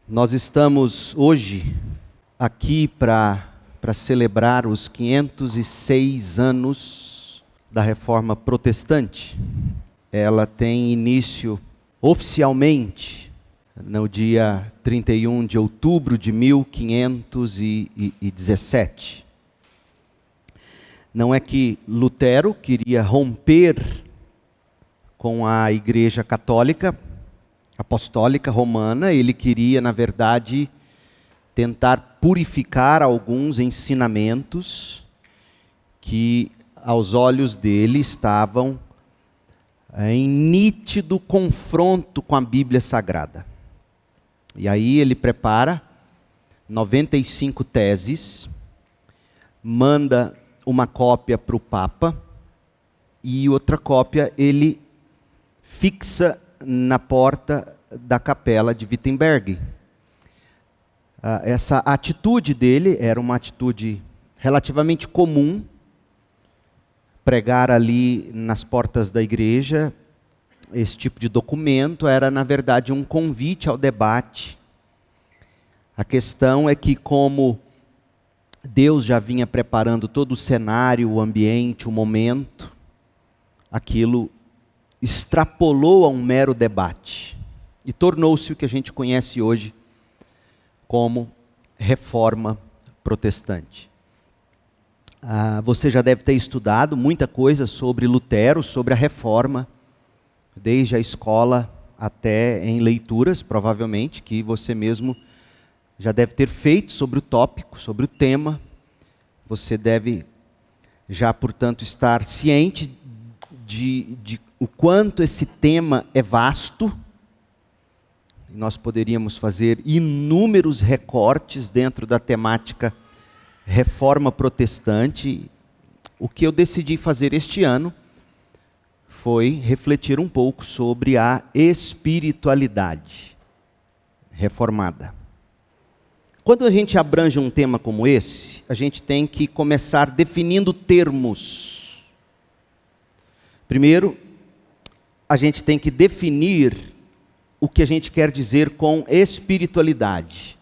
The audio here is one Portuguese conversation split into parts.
Nós estamos hoje aqui para celebrar os 506 anos da Reforma Protestante. Ela tem início oficialmente no dia 31 de outubro de 1517. Não é que Lutero queria romper com a Igreja Católica Apostólica Romana, ele queria, na verdade, tentar purificar alguns ensinamentos que, aos olhos dele, estavam em nítido confronto com a Bíblia Sagrada. E aí ele prepara 95 teses, manda uma cópia para o Papa e outra cópia ele fixa na porta da capela de Wittenberg. Essa atitude dele era uma atitude relativamente comum, pregar ali nas portas da igreja. Esse tipo de documento era, na verdade, um convite ao debate. A questão é que, como Deus já vinha preparando todo o cenário, o ambiente, o momento, aquilo extrapolou a um mero debate e tornou-se o que a gente conhece hoje como Reforma Protestante. Você já deve ter estudado muita coisa sobre Lutero, sobre a Reforma, desde a escola até em leituras, provavelmente, que você mesmo já deve ter feito sobre o tópico, sobre o tema. Você deve já, portanto, estar ciente de o quanto esse tema é vasto. Nós poderíamos fazer inúmeros recortes dentro da temática Reforma Protestante. O que eu decidi fazer este ano foi refletir um pouco sobre a espiritualidade reformada. Quando a gente abrange um tema como esse, a gente tem que começar definindo termos. Primeiro, a gente tem que definir o que a gente quer dizer com espiritualidade.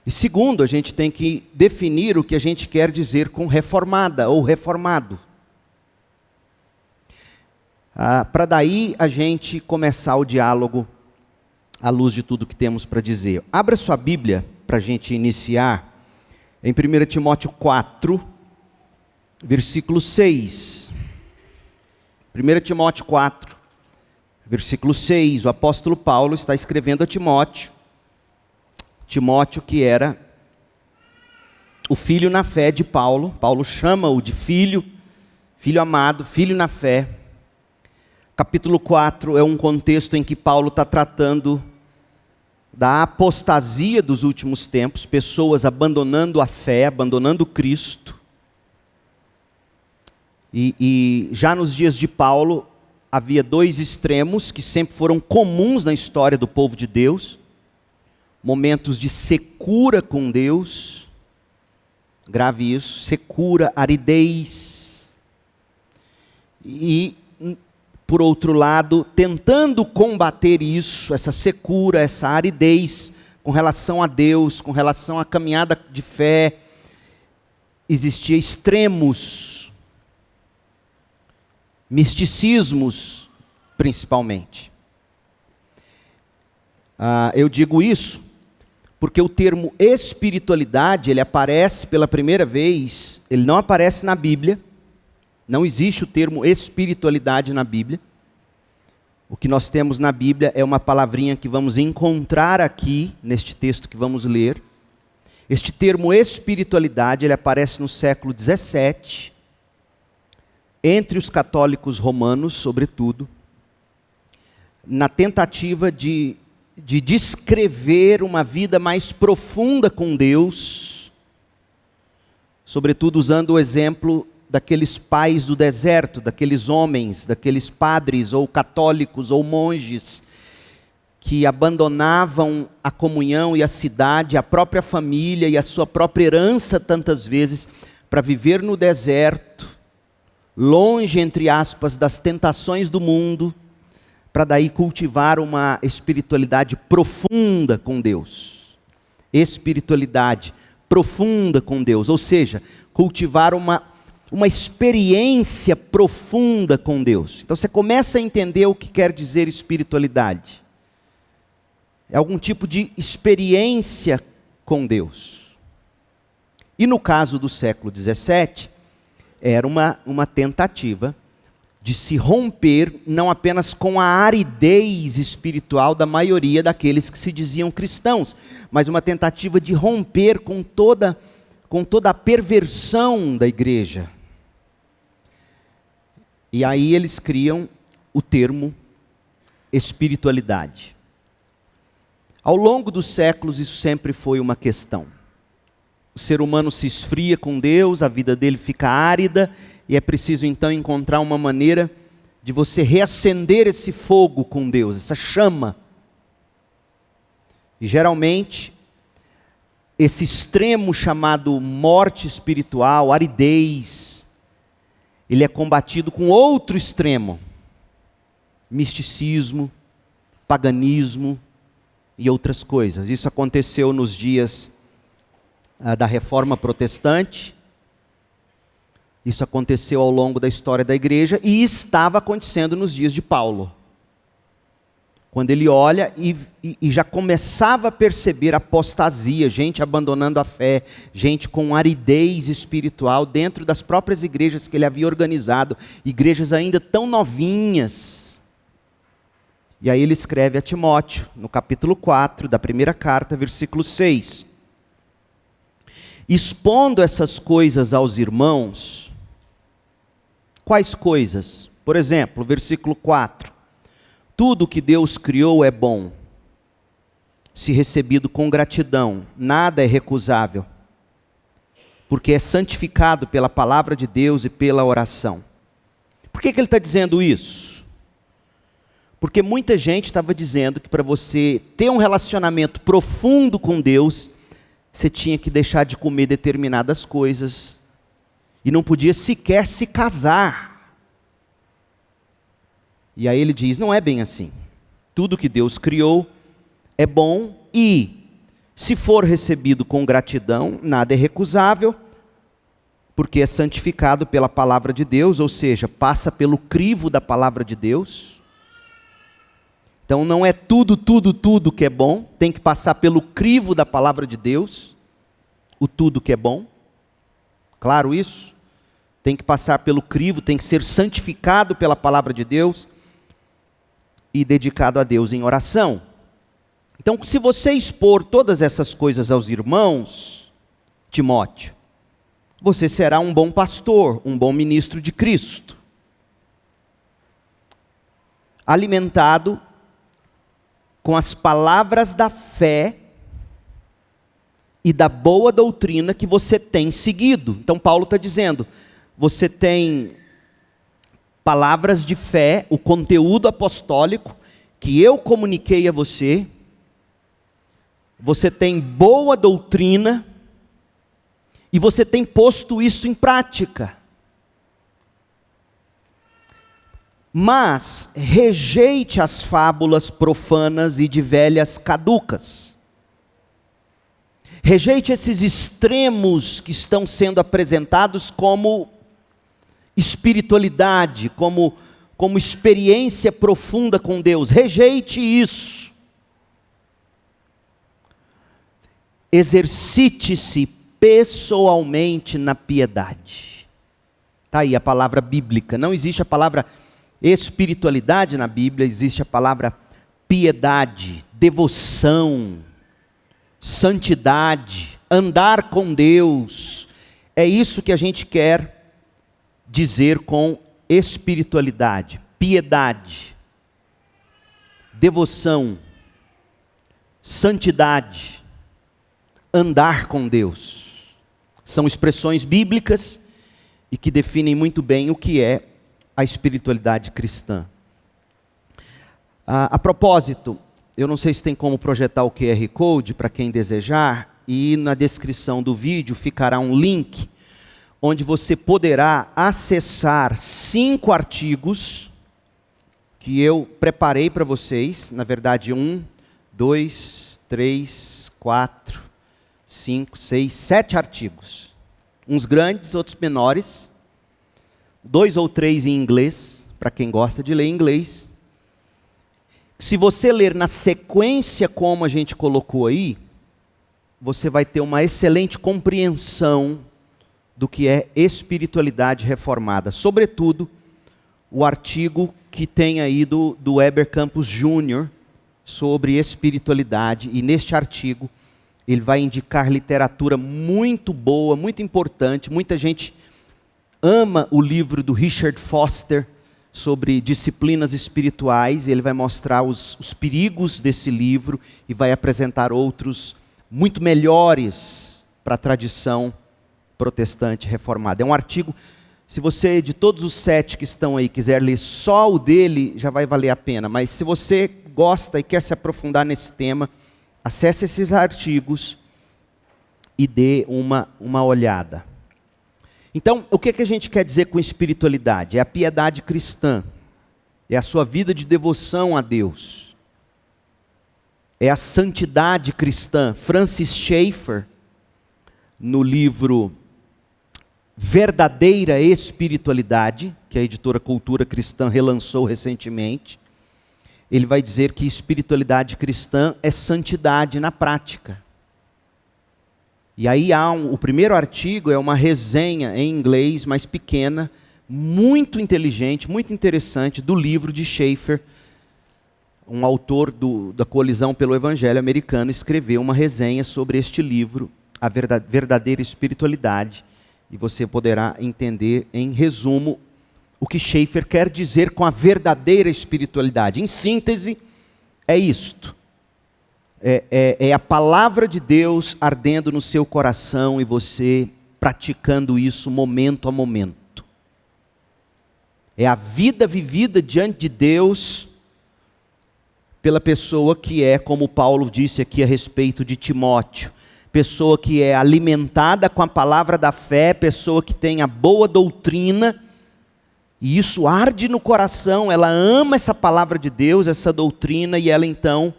E segundo, a gente tem que definir o que a gente quer dizer com reformada ou reformado. Para daí a gente começar o diálogo à luz de tudo que temos para dizer. Abra sua Bíblia para a gente iniciar em 1 Timóteo 4, versículo 6. 1 Timóteo 4, versículo 6, o apóstolo Paulo está escrevendo a Timóteo. Timóteo, que era o filho na fé de Paulo. Paulo chama-o de filho, filho amado, filho na fé. Capítulo 4 é um contexto em que Paulo está tratando da apostasia dos últimos tempos, pessoas abandonando a fé, abandonando Cristo. E já nos dias de Paulo, havia dois extremos que sempre foram comuns na história do povo de Deus. Momentos de secura com Deus, grave isso, secura, aridez. E, por outro lado, tentando combater isso, essa secura, essa aridez, com relação a Deus, com relação à caminhada de fé, existia extremos, misticismos, principalmente. Eu digo isso porque o termo espiritualidade, ele aparece pela primeira vez, ele não aparece na Bíblia, não existe o termo espiritualidade na Bíblia. O que nós temos na Bíblia é uma palavrinha que vamos encontrar aqui, neste texto que vamos ler. Este termo espiritualidade, ele aparece no século 17, entre os católicos romanos, sobretudo, na tentativa de descrever uma vida mais profunda com Deus, sobretudo usando o exemplo daqueles pais do deserto, daqueles homens, daqueles padres ou católicos ou monges, que abandonavam a comunhão e a cidade, a própria família e a sua própria herança tantas vezes, para viver no deserto, longe, entre aspas, das tentações do mundo, para daí cultivar uma espiritualidade profunda com Deus. Espiritualidade profunda com Deus, ou seja, cultivar uma experiência profunda com Deus. Então você começa a entender o que quer dizer espiritualidade. É algum tipo de experiência com Deus. E no caso do século XVII, era uma tentativa de se romper não apenas com a aridez espiritual da maioria daqueles que se diziam cristãos, mas uma tentativa de romper com toda a perversão da igreja. E aí eles criam o termo espiritualidade. Ao longo dos séculos isso sempre foi uma questão. O ser humano se esfria com Deus, a vida dele fica árida, e é preciso então encontrar uma maneira de você reacender esse fogo com Deus, essa chama. E geralmente, esse extremo chamado morte espiritual, aridez, ele é combatido com outro extremo, misticismo, paganismo e outras coisas. Isso aconteceu nos dias da Reforma Protestante, isso aconteceu ao longo da história da igreja e estava acontecendo nos dias de Paulo. Quando ele olha e já começava a perceber apostasia, gente abandonando a fé, gente com aridez espiritual dentro das próprias igrejas que ele havia organizado, igrejas ainda tão novinhas. E aí ele escreve a Timóteo, no capítulo 4 da primeira carta, versículo 6. Expondo essas coisas aos irmãos. Quais coisas? Por exemplo, versículo 4. Tudo que Deus criou é bom, se recebido com gratidão, nada é recusável, porque é santificado pela palavra de Deus e pela oração. Por que ele está dizendo isso? Porque muita gente estava dizendo que para você ter um relacionamento profundo com Deus, você tinha que deixar de comer determinadas coisas, e não podia sequer se casar. E aí ele diz, não é bem assim. Tudo que Deus criou é bom e, se for recebido com gratidão, nada é recusável, porque é santificado pela palavra de Deus, ou seja, passa pelo crivo da palavra de Deus. Então não é tudo que é bom, tem que passar pelo crivo da palavra de Deus, o tudo que é bom. Claro isso? Tem que passar pelo crivo, tem que ser santificado pela palavra de Deus e dedicado a Deus em oração. Então, se você expor todas essas coisas aos irmãos, Timóteo, você será um bom pastor, um bom ministro de Cristo, alimentado com as palavras da fé e da boa doutrina que você tem seguido. Então Paulo está dizendo, você tem palavras de fé, o conteúdo apostólico que eu comuniquei a você, você tem boa doutrina e você tem posto isso em prática. Mas rejeite as fábulas profanas e de velhas caducas. Rejeite esses extremos que estão sendo apresentados como espiritualidade, como experiência profunda com Deus. Rejeite isso. Exercite-se pessoalmente na piedade. Está aí a palavra bíblica. Não existe a palavra espiritualidade na Bíblia, existe a palavra piedade, devoção, santidade, andar com Deus. É isso que a gente quer dizer com espiritualidade, piedade, devoção, santidade, andar com Deus. São expressões bíblicas e que definem muito bem o que é a espiritualidade cristã. A propósito, eu não sei se tem como projetar o QR Code para quem desejar, e na descrição do vídeo ficará um link onde você poderá acessar 5 artigos que eu preparei para vocês, na verdade 1, 2, 3, 4, 5, 6, 7 artigos. Uns grandes, outros menores. 2 ou 3 em inglês, para quem gosta de ler inglês. Se você ler na sequência como a gente colocou aí, você vai ter uma excelente compreensão do que é espiritualidade reformada. Sobretudo, o artigo que tem aí do Weber Campos Jr. sobre espiritualidade. E neste artigo, ele vai indicar literatura muito boa, muito importante. Muita gente ama o livro do Richard Foster sobre disciplinas espirituais. E ele vai mostrar os perigos desse livro e vai apresentar outros muito melhores para a tradição protestante reformada. É um artigo, se você, de todos os 7 que estão aí, quiser ler só o dele, já vai valer a pena. Mas se você gosta e quer se aprofundar nesse tema, acesse esses artigos e dê uma olhada. Então, o que a gente quer dizer com espiritualidade? É a piedade cristã, é a sua vida de devoção a Deus, é a santidade cristã. Francis Schaeffer, no livro Verdadeira Espiritualidade, que a editora Cultura Cristã relançou recentemente, ele vai dizer que espiritualidade cristã é santidade na prática. E aí o primeiro artigo é uma resenha em inglês, mais pequena, muito inteligente, muito interessante, do livro de Schaeffer. Um autor da Coalizão pelo Evangelho Americano escreveu uma resenha sobre este livro, A Verdadeira Espiritualidade. E você poderá entender, em resumo, o que Schaeffer quer dizer com a verdadeira espiritualidade. Em síntese, é isto. É a palavra de Deus ardendo no seu coração e você praticando isso momento a momento. É a vida vivida diante de Deus pela pessoa que é, como Paulo disse aqui a respeito de Timóteo, pessoa que é alimentada com a palavra da fé, pessoa que tem a boa doutrina, e isso arde no coração, ela ama essa palavra de Deus, essa doutrina, e ela então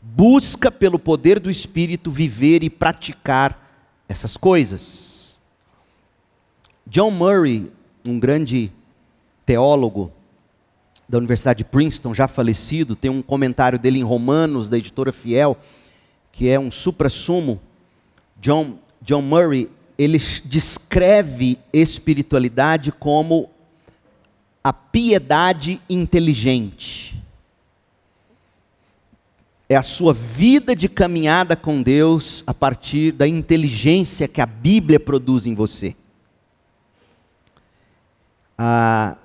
busca pelo poder do Espírito viver e praticar essas coisas. John Murray, um grande teólogo da Universidade de Princeton, já falecido, tem um comentário dele em Romanos, da editora Fiel, que é um suprassumo. John Murray, ele descreve espiritualidade como a piedade inteligente. É a sua vida de caminhada com Deus a partir da inteligência que a Bíblia produz em você.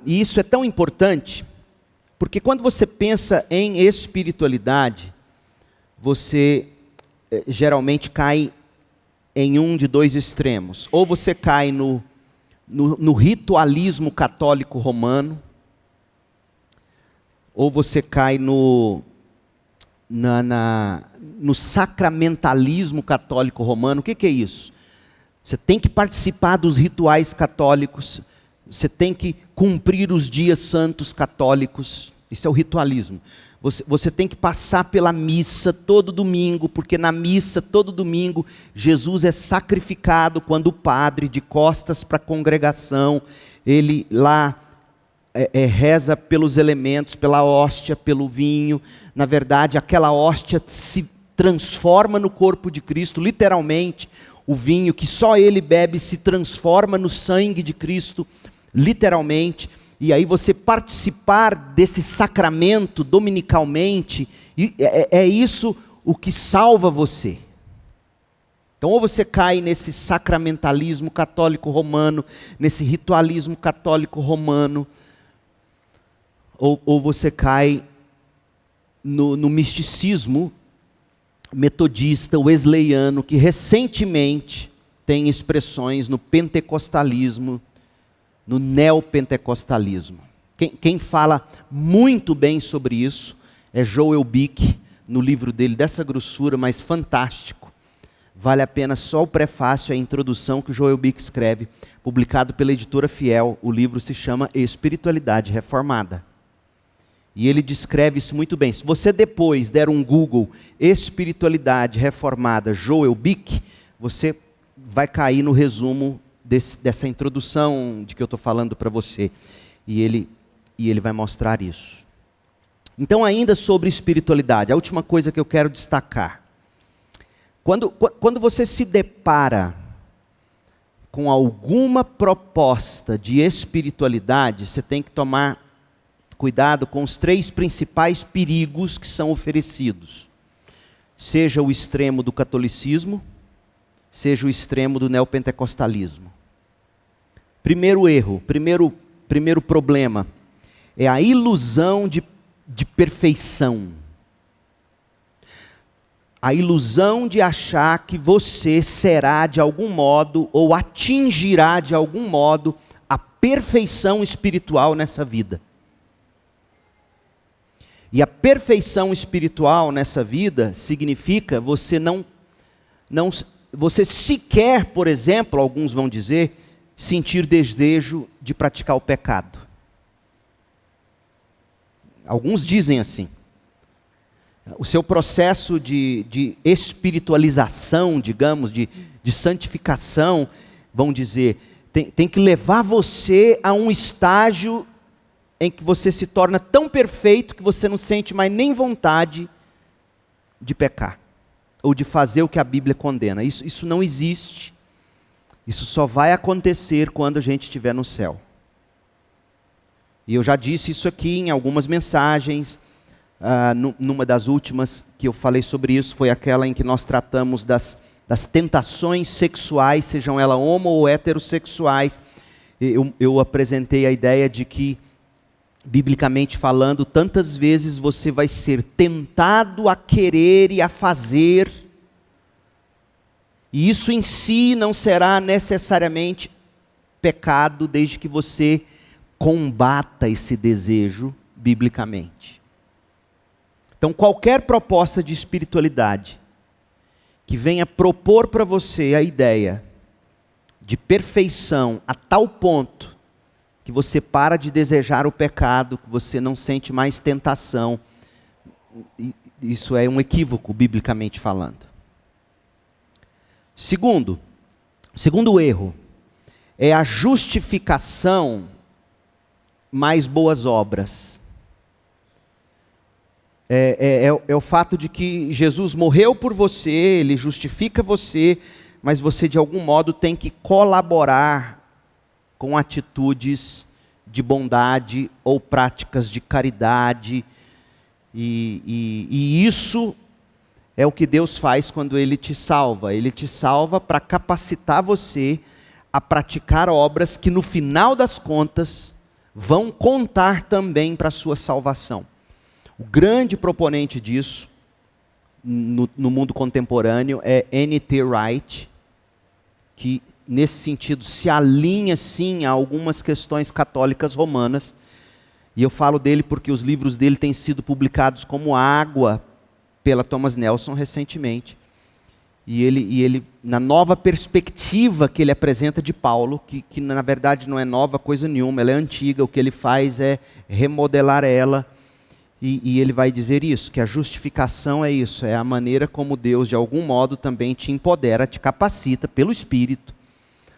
E isso é tão importante, porque quando você pensa em espiritualidade, você geralmente cai em um de 2 extremos. Ou você cai no ritualismo católico romano, ou você cai no sacramentalismo católico romano. O que é isso? Você tem que participar dos rituais católicos, você tem que cumprir os dias santos católicos. Isso é o ritualismo. Você tem que passar pela missa todo domingo, porque na missa todo domingo Jesus é sacrificado quando o padre, de costas para a congregação, ele lá reza pelos elementos, pela hóstia, pelo vinho. Na verdade, aquela hóstia se transforma no corpo de Cristo, literalmente. O vinho que só ele bebe se transforma no sangue de Cristo, literalmente. E aí você participar desse sacramento dominicalmente, é isso o que salva você. Então ou você cai nesse sacramentalismo católico romano, nesse ritualismo católico romano, ou você cai no misticismo metodista, wesleyano, que recentemente tem expressões no pentecostalismo, no neopentecostalismo. Quem fala muito bem sobre isso é Joel Bick, no livro dele, dessa grossura, mas fantástico. Vale a pena só o prefácio, a introdução que o Joel Bick escreve, publicado pela editora Fiel. O livro se chama Espiritualidade Reformada. E ele descreve isso muito bem. Se você depois der um Google, espiritualidade reformada Joel Bick, você vai cair no resumo dessa introdução de que eu estou falando para você. E ele vai mostrar isso. Então, ainda sobre espiritualidade, a última coisa que eu quero destacar. Quando você se depara com alguma proposta de espiritualidade, você tem que tomar cuidado com os 3 principais perigos que são oferecidos. Seja o extremo do catolicismo, seja o extremo do neopentecostalismo. Primeiro erro, primeiro problema, é a ilusão de perfeição. A ilusão de achar que você será de algum modo, ou atingirá de algum modo, a perfeição espiritual nessa vida. E a perfeição espiritual nessa vida significa você você sequer, por exemplo, alguns vão dizer, sentir desejo de praticar o pecado. Alguns dizem assim. O seu processo de espiritualização, digamos, de santificação, vão dizer, tem que levar você a um estágio em que você se torna tão perfeito que você não sente mais nem vontade de pecar, ou de fazer o que a Bíblia condena. Isso não existe. Isso só vai acontecer quando a gente estiver no céu. E eu já disse isso aqui em algumas mensagens. Numa das últimas que eu falei sobre isso, foi aquela em que nós tratamos das tentações sexuais, sejam elas homo ou heterossexuais. Eu apresentei a ideia de que, biblicamente falando, tantas vezes você vai ser tentado a querer e a fazer, e isso em si não será necessariamente pecado, desde que você combata esse desejo biblicamente. Então, qualquer proposta de espiritualidade que venha propor para você a ideia de perfeição a tal ponto que você para de desejar o pecado, que você não sente mais tentação, isso é um equívoco, biblicamente falando. Segundo erro, é a justificação mais boas obras. É o fato de que Jesus morreu por você, Ele justifica você, mas você de algum modo tem que colaborar com atitudes de bondade ou práticas de caridade, e isso é o que Deus faz quando Ele te salva. Ele te salva para capacitar você a praticar obras que no final das contas vão contar também para a sua salvação. O grande proponente disso no mundo contemporâneo é N.T. Wright, que nesse sentido se alinha sim a algumas questões católicas romanas, e eu falo dele porque os livros dele têm sido publicados como água pela Thomas Nelson recentemente, e ele na nova perspectiva que ele apresenta de Paulo, que na verdade não é nova coisa nenhuma, ela é antiga, o que ele faz é remodelar ela, e ele vai dizer isso, que a justificação é isso, é a maneira como Deus de algum modo também te empodera, te capacita pelo Espírito,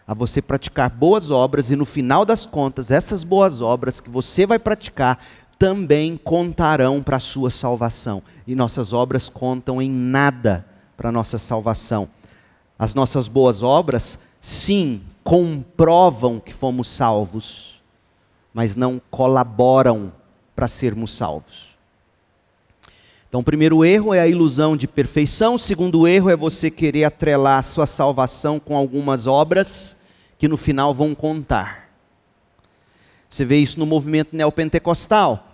a você praticar boas obras, e no final das contas, essas boas obras que você vai praticar, também contarão para a sua salvação. E nossas obras contam em nada para a nossa salvação. As nossas boas obras, sim, comprovam que fomos salvos, mas não colaboram para sermos salvos. Então, o primeiro erro é a ilusão de perfeição. O segundo erro é você querer atrelar a sua salvação com algumas obras que no final vão contar. Você vê isso no movimento neopentecostal.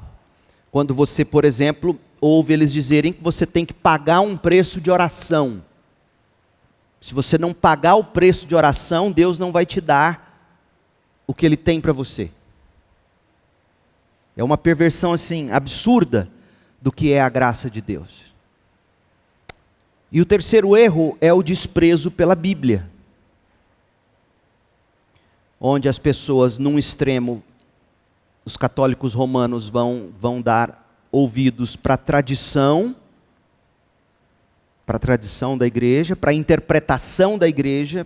Quando você, por exemplo, ouve eles dizerem que você tem que pagar um preço de oração. Se você não pagar o preço de oração, Deus não vai te dar o que Ele tem para você. É uma perversão assim, absurda do que é a graça de Deus. E o terceiro erro é o desprezo pela Bíblia. Onde as pessoas, num extremo, os católicos romanos vão dar ouvidos para a tradição da igreja, para a interpretação da igreja,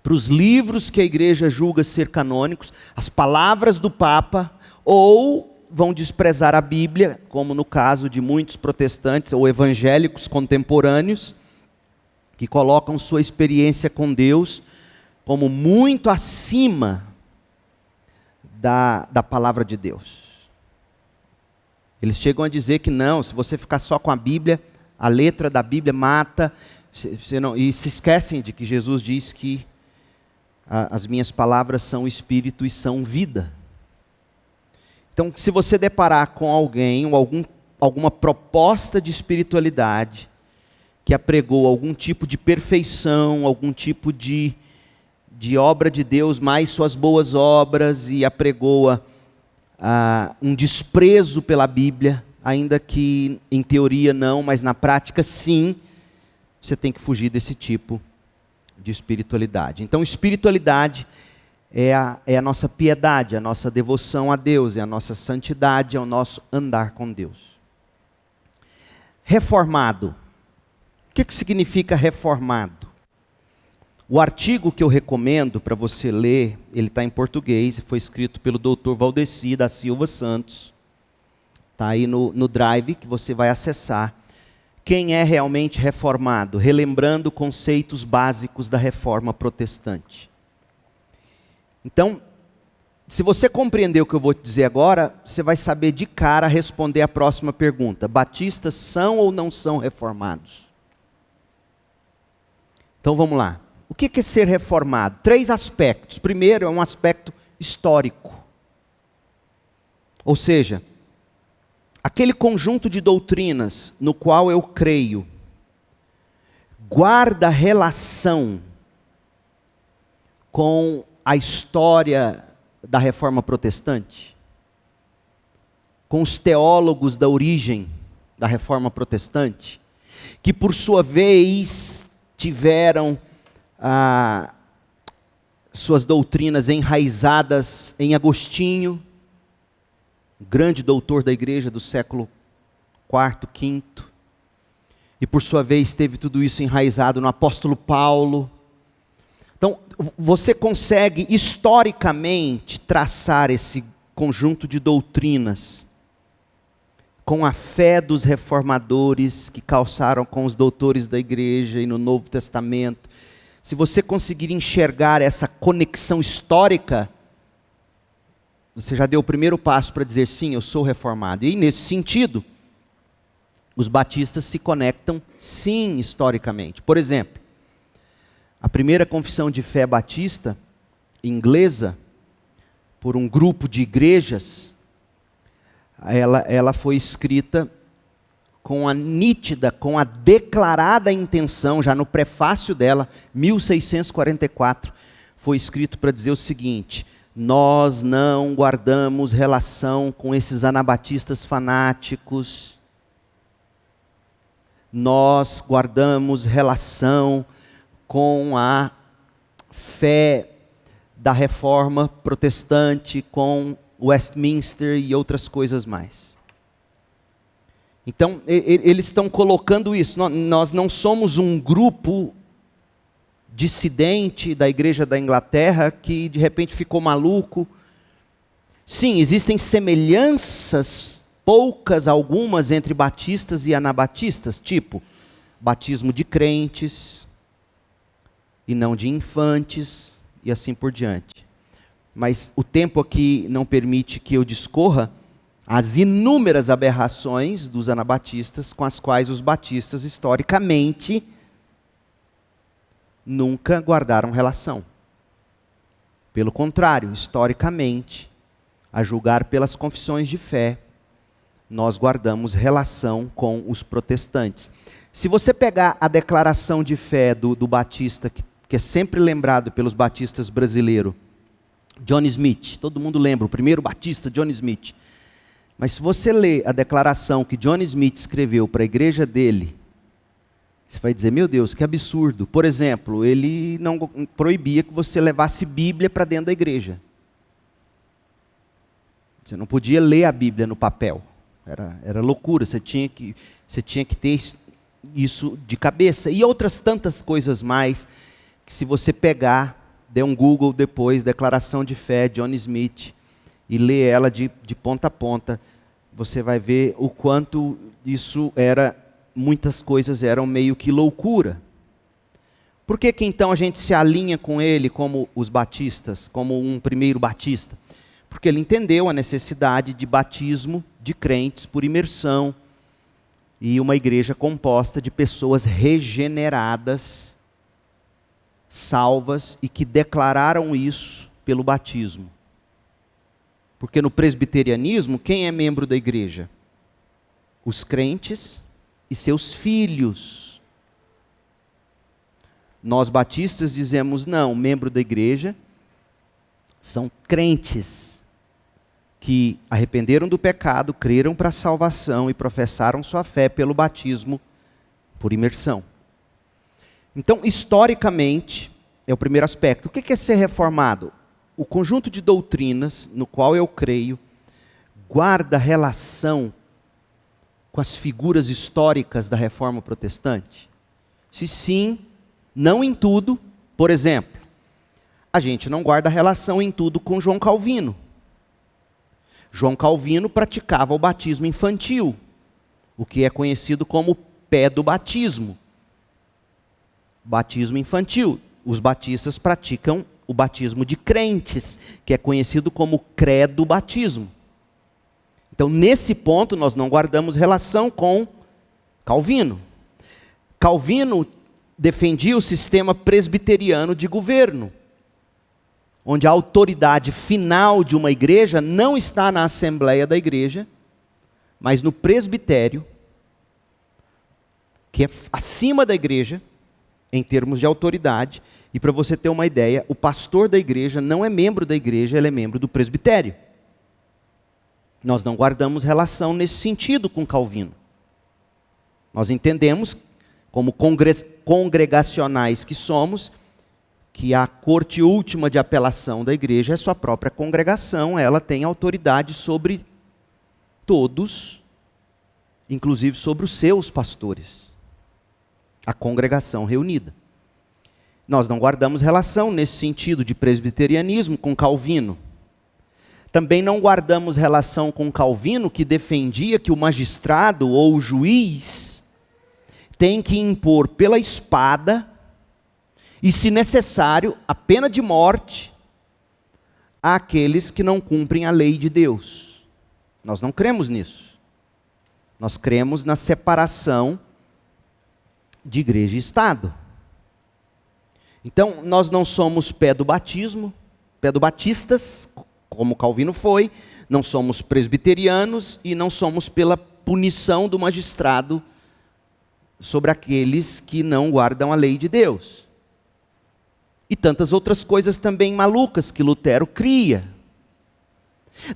para os livros que a igreja julga ser canônicos, as palavras do Papa, ou vão desprezar a Bíblia, como no caso de muitos protestantes ou evangélicos contemporâneos, que colocam sua experiência com Deus como muito acima da palavra de Deus. Eles chegam a dizer que não, se você ficar só com a Bíblia, a letra da Bíblia mata, e se esquecem de que Jesus diz que as minhas palavras são espírito e são vida. Então, se você deparar com alguém, ou alguma proposta de espiritualidade, que apregou algum tipo de perfeição, algum tipo de obra de Deus, mais suas boas obras, e apregoa um desprezo pela Bíblia, ainda que em teoria não, mas na prática sim, você tem que fugir desse tipo de espiritualidade. Então, espiritualidade é a nossa piedade, a nossa devoção a Deus, é a nossa santidade, é o nosso andar com Deus. Reformado. O que significa reformado? O artigo que eu recomendo para você ler, ele está em português, foi escrito pelo Dr. Valdeci da Silva Santos. Está aí no Drive que você vai acessar. Quem é realmente reformado? Relembrando conceitos básicos da reforma protestante. Então, se você compreender o que eu vou te dizer agora, você vai saber de cara responder a próxima pergunta. Batistas são ou não são reformados? Então vamos lá. O que é ser reformado? 3 aspectos. Primeiro é um aspecto histórico. Ou seja, aquele conjunto de doutrinas no qual eu creio, guarda relação com a história da Reforma Protestante? Com os teólogos da origem da Reforma Protestante? Que por sua vez tiveram suas doutrinas enraizadas em Agostinho, grande doutor da igreja do século IV, V, e por sua vez teve tudo isso enraizado no apóstolo Paulo. Então, você consegue historicamente traçar esse conjunto de doutrinas com a fé dos reformadores que calçaram com os doutores da igreja e no Novo Testamento. Se você conseguir enxergar essa conexão histórica, você já deu o primeiro passo para dizer, sim, eu sou reformado. E nesse sentido, os batistas se conectam, sim, historicamente. Por exemplo, a primeira confissão de fé batista, inglesa, por um grupo de igrejas, ela foi escrita com a nítida, com a declarada intenção, já no prefácio dela, 1644, foi escrito para dizer o seguinte: nós não guardamos relação com esses anabatistas fanáticos, nós guardamos relação com a fé da reforma protestante, com Westminster e outras coisas mais. Então, eles estão colocando isso. Nós não somos um grupo dissidente da igreja da Inglaterra que de repente ficou maluco. Sim, existem semelhanças, poucas, algumas, entre batistas e anabatistas, tipo batismo de crentes e não de infantes e assim por diante. Mas o tempo aqui não permite que eu discorra as inúmeras aberrações dos anabatistas com as quais os batistas historicamente nunca guardaram relação. Pelo contrário, historicamente, a julgar pelas confissões de fé, nós guardamos relação com os protestantes. Se você pegar a declaração de fé do batista, que é sempre lembrado pelos batistas brasileiros, John Smith, todo mundo lembra, o primeiro batista, John Smith. Mas se você ler a declaração que John Smith escreveu para a igreja dele, você vai dizer, meu Deus, que absurdo. Por exemplo, ele não proibia que você levasse Bíblia para dentro da igreja. Você não podia ler a Bíblia no papel. Era loucura, você tinha que ter isso de cabeça. E outras tantas coisas mais, que se você pegar, der um Google depois, Declaração de Fé, John Smith, e ler ela de ponta a ponta, você vai ver o quanto muitas coisas eram meio que loucura. Por que então a gente se alinha com ele como os batistas, como um primeiro batista? Porque ele entendeu a necessidade de batismo de crentes por imersão e uma igreja composta de pessoas regeneradas, salvas e que declararam isso pelo batismo. Porque no presbiterianismo, quem é membro da igreja? Os crentes e seus filhos. Nós batistas dizemos, não, membro da igreja são crentes que arrependeram do pecado, creram para a salvação e professaram sua fé pelo batismo por imersão. Então, historicamente, é o primeiro aspecto. O que é ser reformado? O conjunto de doutrinas no qual eu creio guarda relação com as figuras históricas da Reforma Protestante? Se sim, não em tudo. Por exemplo, a gente não guarda relação em tudo com João Calvino. João Calvino praticava o batismo infantil, o que é conhecido como pé do batismo. Batismo infantil. Os batistas praticam o batismo de crentes, que é conhecido como credo batismo. Então, nesse ponto, nós não guardamos relação com Calvino. Calvino defendia o sistema presbiteriano de governo, onde a autoridade final de uma igreja não está na assembleia da igreja, mas no presbitério, que é acima da igreja, em termos de autoridade. E para você ter uma ideia, o pastor da igreja não é membro da igreja, ele é membro do presbitério. Nós não guardamos relação nesse sentido com Calvino. Nós entendemos, como congregacionais que somos, que a corte última de apelação da igreja é sua própria congregação, ela tem autoridade sobre todos, inclusive sobre os seus pastores, a congregação reunida. Nós não guardamos relação nesse sentido de presbiterianismo com Calvino. Também não guardamos relação com Calvino, que defendia que o magistrado ou o juiz tem que impor pela espada e, se necessário, a pena de morte àqueles que não cumprem a lei de Deus. Nós não cremos nisso. Nós cremos na separação de igreja e Estado. Então, nós não somos pé do batismo, pé do batistas, como Calvino foi, não somos presbiterianos e não somos pela punição do magistrado sobre aqueles que não guardam a lei de Deus. E tantas outras coisas também malucas que Lutero cria.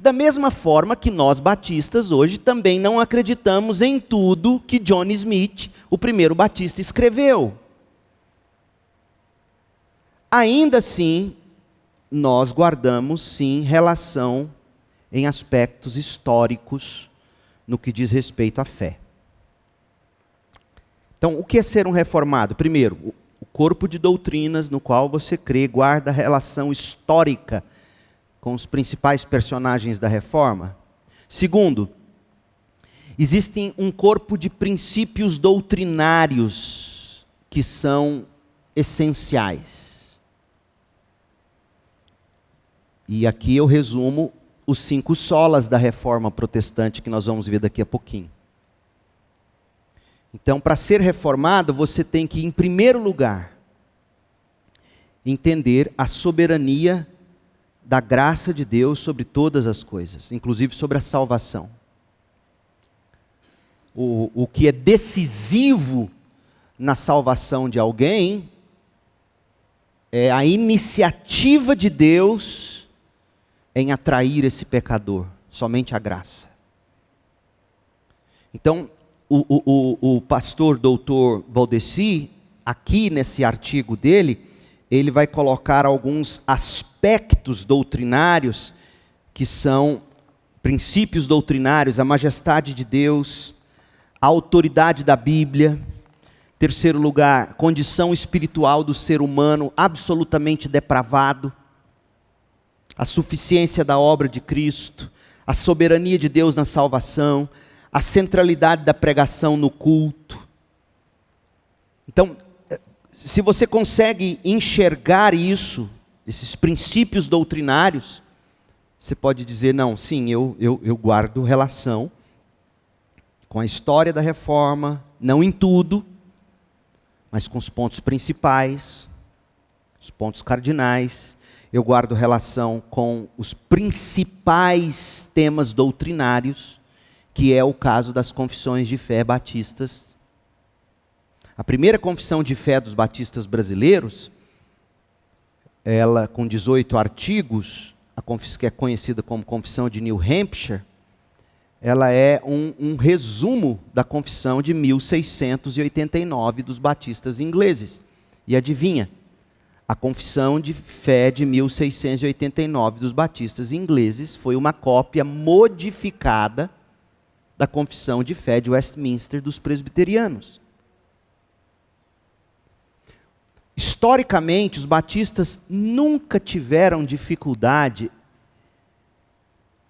Da mesma forma que nós batistas hoje também não acreditamos em tudo que John Smith, o primeiro batista, escreveu. Ainda assim, nós guardamos sim relação em aspectos históricos no que diz respeito à fé. Então, o que é ser um reformado? Primeiro, o corpo de doutrinas no qual você crê guarda relação histórica com os principais personagens da reforma. Segundo, existem um corpo de princípios doutrinários que são essenciais. E aqui eu resumo os 5 solas da reforma protestante que nós vamos ver daqui a pouquinho. Então, para ser reformado, você tem que, em primeiro lugar, entender a soberania da graça de Deus sobre todas as coisas, inclusive sobre a salvação. O que é decisivo na salvação de alguém é a iniciativa de Deus em atrair esse pecador, somente a graça. Então, o pastor doutor Valdeci, aqui nesse artigo dele, ele vai colocar alguns aspectos doutrinários que são princípios doutrinários, a majestade de Deus, a autoridade da Bíblia. Terceiro lugar, condição espiritual do ser humano absolutamente depravado, a suficiência da obra de Cristo, a soberania de Deus na salvação, a centralidade da pregação no culto. Então, se você consegue enxergar isso, esses princípios doutrinários, você pode dizer, não, sim, eu guardo relação com a história da reforma, não em tudo, mas com os pontos principais, os pontos cardinais. Eu guardo relação com os principais temas doutrinários, que é o caso das confissões de fé batistas. A primeira confissão de fé dos batistas brasileiros, ela com 18 artigos, que é conhecida como Confissão de New Hampshire, ela é um resumo da confissão de 1689 dos batistas ingleses. E adivinha? A confissão de fé de 1689 dos batistas ingleses foi uma cópia modificada da confissão de fé de Westminster dos presbiterianos. Historicamente, os batistas nunca tiveram dificuldade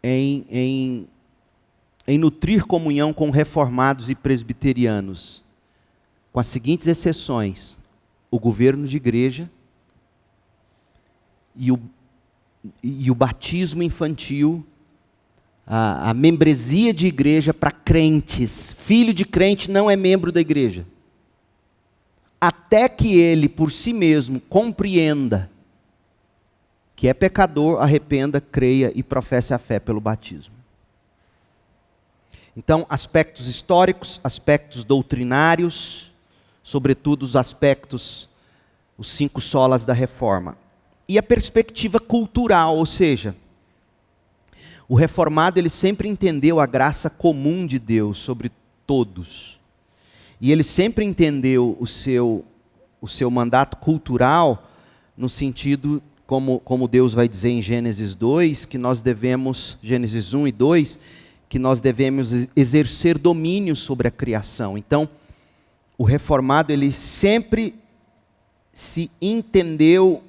em nutrir comunhão com reformados e presbiterianos, com as seguintes exceções: o governo de igreja e o batismo infantil, a membresia de igreja para crentes. Filho de crente não é membro da igreja. Até que ele, por si mesmo, compreenda que é pecador, arrependa, creia e professe a fé pelo batismo. Então, aspectos históricos, aspectos doutrinários, sobretudo os aspectos, os 5 solas da reforma. E a perspectiva cultural, ou seja, o reformado ele sempre entendeu a graça comum de Deus sobre todos. E ele sempre entendeu o seu mandato cultural no sentido, como Deus vai dizer em Gênesis 2, que nós devemos, Gênesis 1 e 2, que nós devemos exercer domínio sobre a criação. Então, o reformado ele sempre se entendeu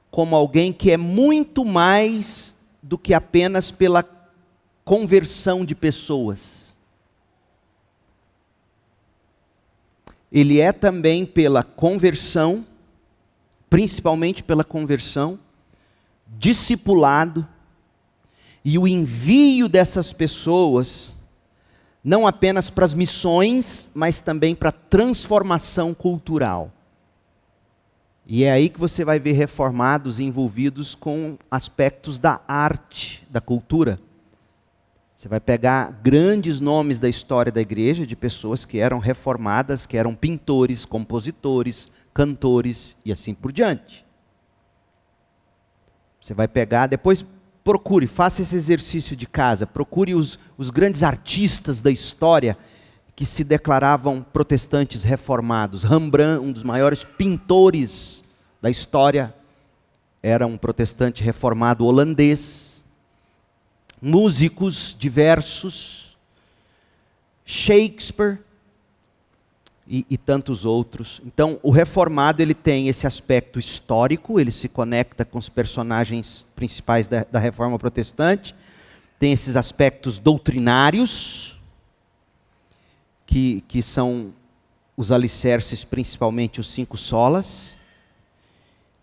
como alguém que é muito mais do que apenas pela conversão de pessoas. Ele é também pela conversão, principalmente pela conversão, discipulado, e o envio dessas pessoas, não apenas para as missões, mas também para a transformação cultural. E é aí que você vai ver reformados envolvidos com aspectos da arte, da cultura. Você vai pegar grandes nomes da história da igreja, de pessoas que eram reformadas, que eram pintores, compositores, cantores e assim por diante. Você vai pegar, depois procure, faça esse exercício de casa, procure os grandes artistas da história que se declaravam protestantes reformados. Rembrandt, um dos maiores pintores da história, era um protestante reformado holandês. Músicos diversos, Shakespeare e tantos outros. Então, o reformado ele tem esse aspecto histórico, ele se conecta com os personagens principais da reforma protestante, tem esses aspectos doutrinários, que são os alicerces, principalmente os 5 solas,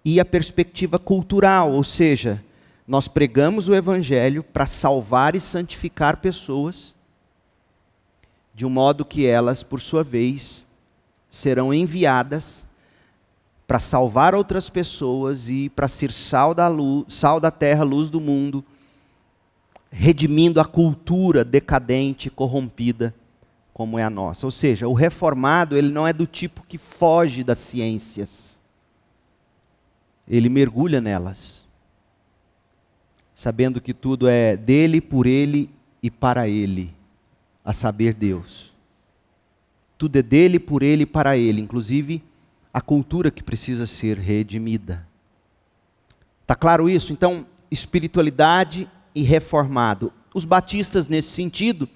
e a perspectiva cultural, ou seja, nós pregamos o Evangelho para salvar e santificar pessoas, de um modo que elas, por sua vez, serão enviadas para salvar outras pessoas e para ser sal da terra, luz do mundo, redimindo a cultura decadente, corrompida, como é a nossa. Ou seja, o reformado ele não é do tipo que foge das ciências. Ele mergulha nelas, sabendo que tudo é dele, por ele e para ele, a saber, Deus. Tudo é dele, por ele e para ele, inclusive a cultura que precisa ser redimida. Está claro isso? Então, espiritualidade e reformado. os batistas nesse sentido.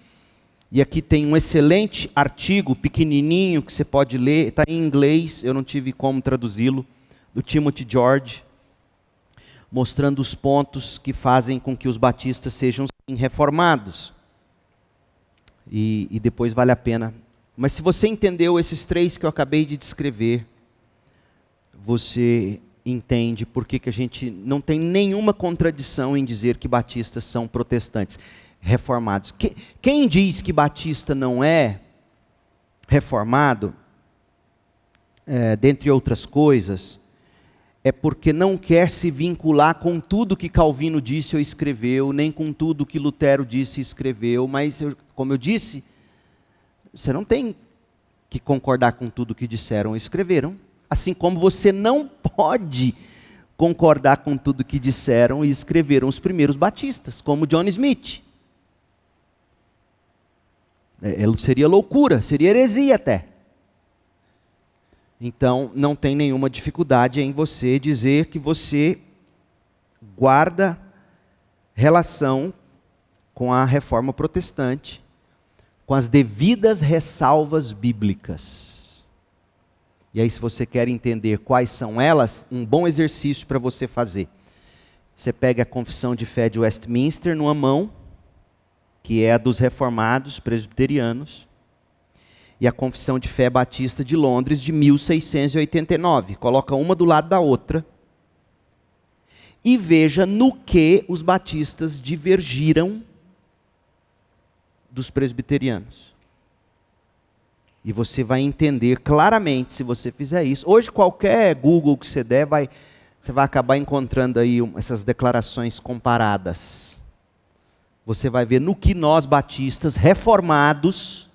E aqui tem um excelente artigo, pequenininho, que você pode ler, está em inglês, eu não tive como traduzi-lo, do Timothy George, mostrando os pontos que fazem com que os batistas sejam sim, reformados. E depois vale a pena. Mas se você entendeu esses 3 que eu acabei de descrever, você entende por que a gente não tem nenhuma contradição em dizer que batistas são protestantes, reformados. Quem diz que batista não é reformado, dentre outras coisas, é porque não quer se vincular com tudo que Calvino disse ou escreveu, nem com tudo que Lutero disse e escreveu, mas, como eu disse, você não tem que concordar com tudo que disseram ou escreveram, assim como você não pode concordar com tudo que disseram e escreveram os primeiros batistas, como John Smith. Seria loucura, seria heresia até. Então, não tem nenhuma dificuldade em você dizer que você guarda relação com a reforma protestante, com as devidas ressalvas bíblicas. E aí, se você quer entender quais são elas, um bom exercício para você fazer. Você pega a Confissão de Fé de Westminster numa mão, que é a dos reformados presbiterianos, e a Confissão de Fé Batista de Londres, de 1689. Coloca uma do lado da outra, e veja no que os batistas divergiram dos presbiterianos. E você vai entender claramente se você fizer isso. Hoje, qualquer Google que você der, você vai acabar encontrando aí essas declarações comparadas. Você vai ver no que nós, batistas, reformados,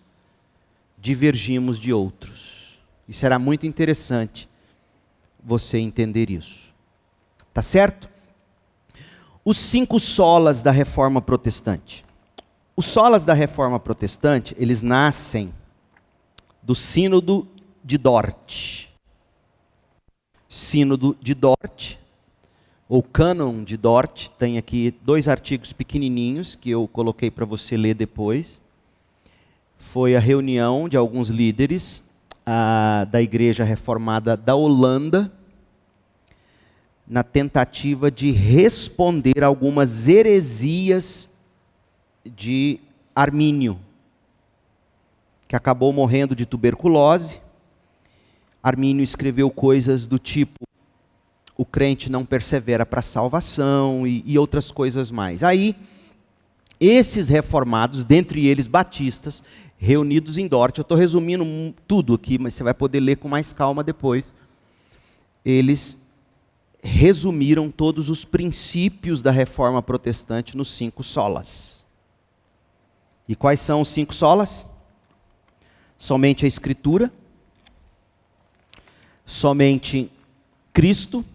divergimos de outros. E será muito interessante você entender isso. Tá certo? Os 5 solas da Reforma Protestante. Os solas da Reforma Protestante, eles nascem do Sínodo de Dort. Sínodo de Dort, ou Cânon de Dort, tem aqui 2 artigos pequenininhos que eu coloquei para você ler depois. Foi a reunião de alguns líderes da Igreja Reformada da Holanda, na tentativa de responder a algumas heresias de Armínio, que acabou morrendo de tuberculose. Armínio escreveu coisas do tipo: o crente não persevera para a salvação e outras coisas mais. Aí, esses reformados, dentre eles batistas, reunidos em Dort, eu estou resumindo tudo aqui, mas você vai poder ler com mais calma depois. Eles resumiram todos os princípios da Reforma Protestante nos 5 solas. E quais são os 5 solas? Somente a Escritura, somente Cristo,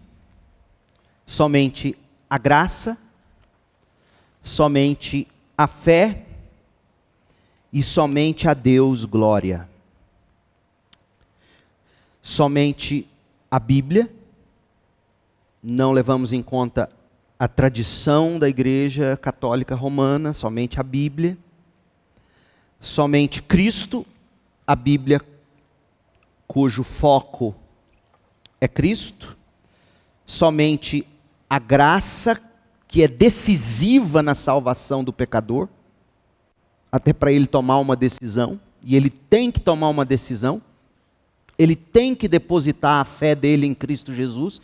somente a graça, somente a fé e somente a Deus glória. Somente a Bíblia, não levamos em conta a tradição da Igreja Católica Romana, somente a Bíblia. Somente Cristo, a Bíblia cujo foco é Cristo. Somente a graça, que é decisiva na salvação do pecador, até para ele tomar uma decisão, e ele tem que tomar uma decisão, ele tem que depositar a fé dele em Cristo Jesus.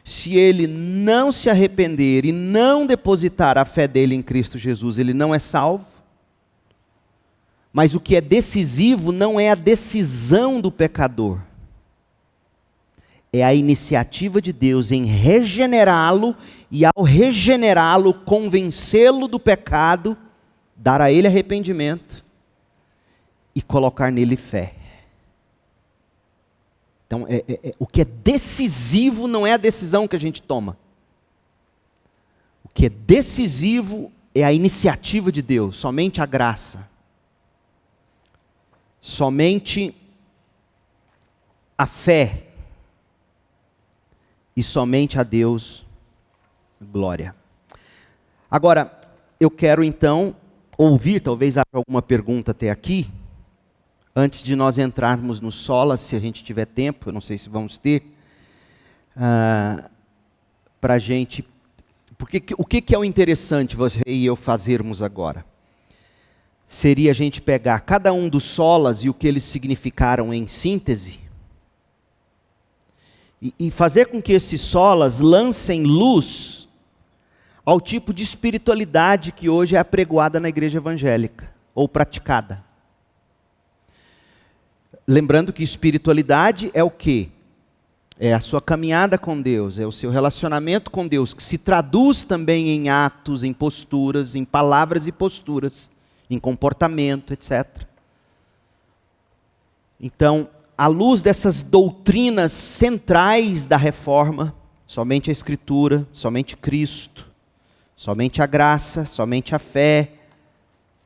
Se ele não se arrepender e não depositar a fé dele em Cristo Jesus, ele não é salvo. Mas o que é decisivo não é a decisão do pecador, é a iniciativa de Deus em regenerá-lo, e ao regenerá-lo, convencê-lo do pecado, dar a ele arrependimento e colocar nele fé. Então, o que é decisivo não é a decisão que a gente toma. O que é decisivo é a iniciativa de Deus, somente a graça. Somente a fé e somente a Deus glória. Agora, eu quero então ouvir, talvez haja alguma pergunta até aqui, antes de nós entrarmos no sola, se a gente tiver tempo, eu não sei se vamos ter, para a gente... o que é o interessante você e eu fazermos agora? Seria a gente pegar cada um dos solas e o que eles significaram em síntese, e fazer com que esses solas lancem luz ao tipo de espiritualidade que hoje é apregoada na igreja evangélica, ou praticada. Lembrando que espiritualidade é o quê? É a sua caminhada com Deus, é o seu relacionamento com Deus, que se traduz também em atos, em posturas, em palavras e posturas, em comportamento, etc. Então, à luz dessas doutrinas centrais da reforma, somente a Escritura, somente Cristo, somente a graça, somente a fé,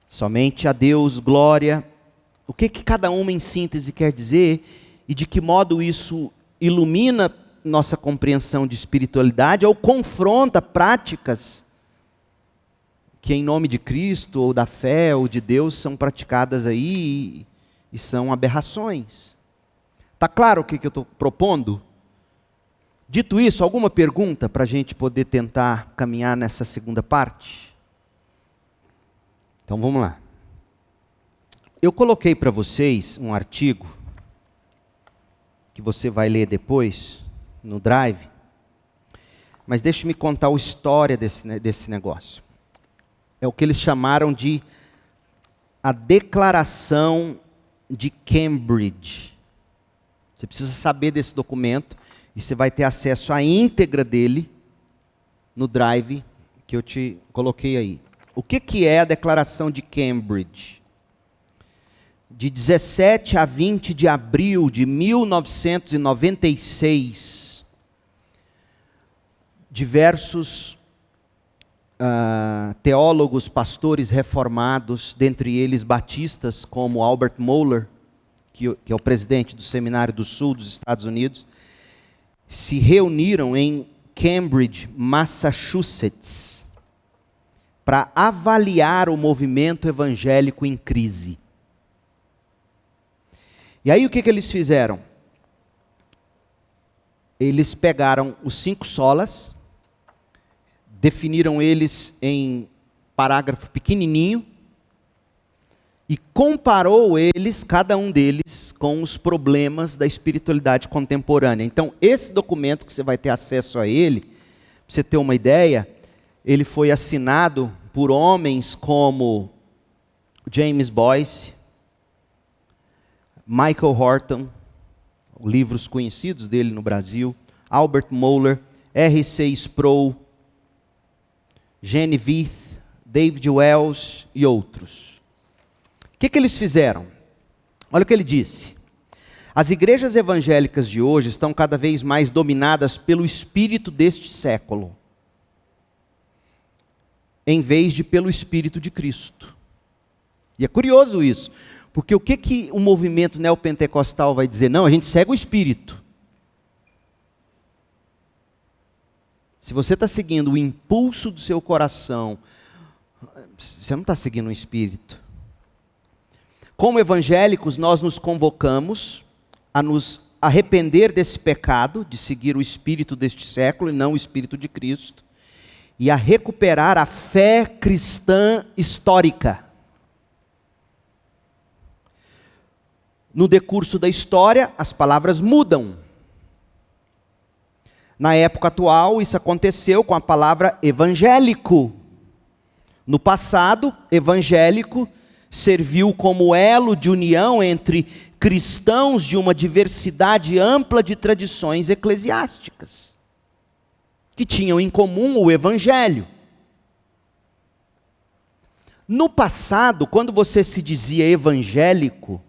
somente a Deus, glória. O que cada uma em síntese quer dizer e de que modo isso ilumina nossa compreensão de espiritualidade ou confronta práticas que em nome de Cristo ou da fé ou de Deus são praticadas aí e são aberrações. Está claro o que eu estou propondo? Dito isso, alguma pergunta para a gente poder tentar caminhar nessa segunda parte? Então vamos lá. Eu coloquei para vocês um artigo, que você vai ler depois, no Drive, mas deixe-me contar a história desse negócio. É o que eles chamaram de a Declaração de Cambridge. Você precisa saber desse documento, e você vai ter acesso à íntegra dele no Drive, que eu te coloquei aí. O que é a Declaração de Cambridge? De 17 a 20 de abril de 1996, diversos teólogos, pastores reformados, dentre eles batistas, como Albert Mohler, que é o presidente do Seminário do Sul dos Estados Unidos, se reuniram em Cambridge, Massachusetts, para avaliar o movimento evangélico em crise. E aí o que eles fizeram? Eles pegaram os 5 solas, definiram eles em parágrafo pequenininho, e comparou eles, cada um deles, com os problemas da espiritualidade contemporânea. Então, esse documento, que você vai ter acesso a ele, para você ter uma ideia, ele foi assinado por homens como James Boyce, Michael Horton, livros conhecidos dele no Brasil, Albert Mohler, R.C. Sproul, Genevieve, David Wells e outros. O que eles fizeram? Olha o que ele disse. As igrejas evangélicas de hoje estão cada vez mais dominadas pelo espírito deste século, em vez de pelo espírito de Cristo. E é curioso isso, porque o que o movimento neopentecostal vai dizer? Não, a gente segue o espírito. Se você está seguindo o impulso do seu coração, você não está seguindo o espírito. Como evangélicos, nós nos convocamos a nos arrepender desse pecado, de seguir o espírito deste século e não o espírito de Cristo, e a recuperar a fé cristã histórica. No decurso da história, as palavras mudam. Na época atual, isso aconteceu com a palavra evangélico. No passado, evangélico serviu como elo de união entre cristãos de uma diversidade ampla de tradições eclesiásticas, que tinham em comum o evangelho. No passado, quando você se dizia evangélico,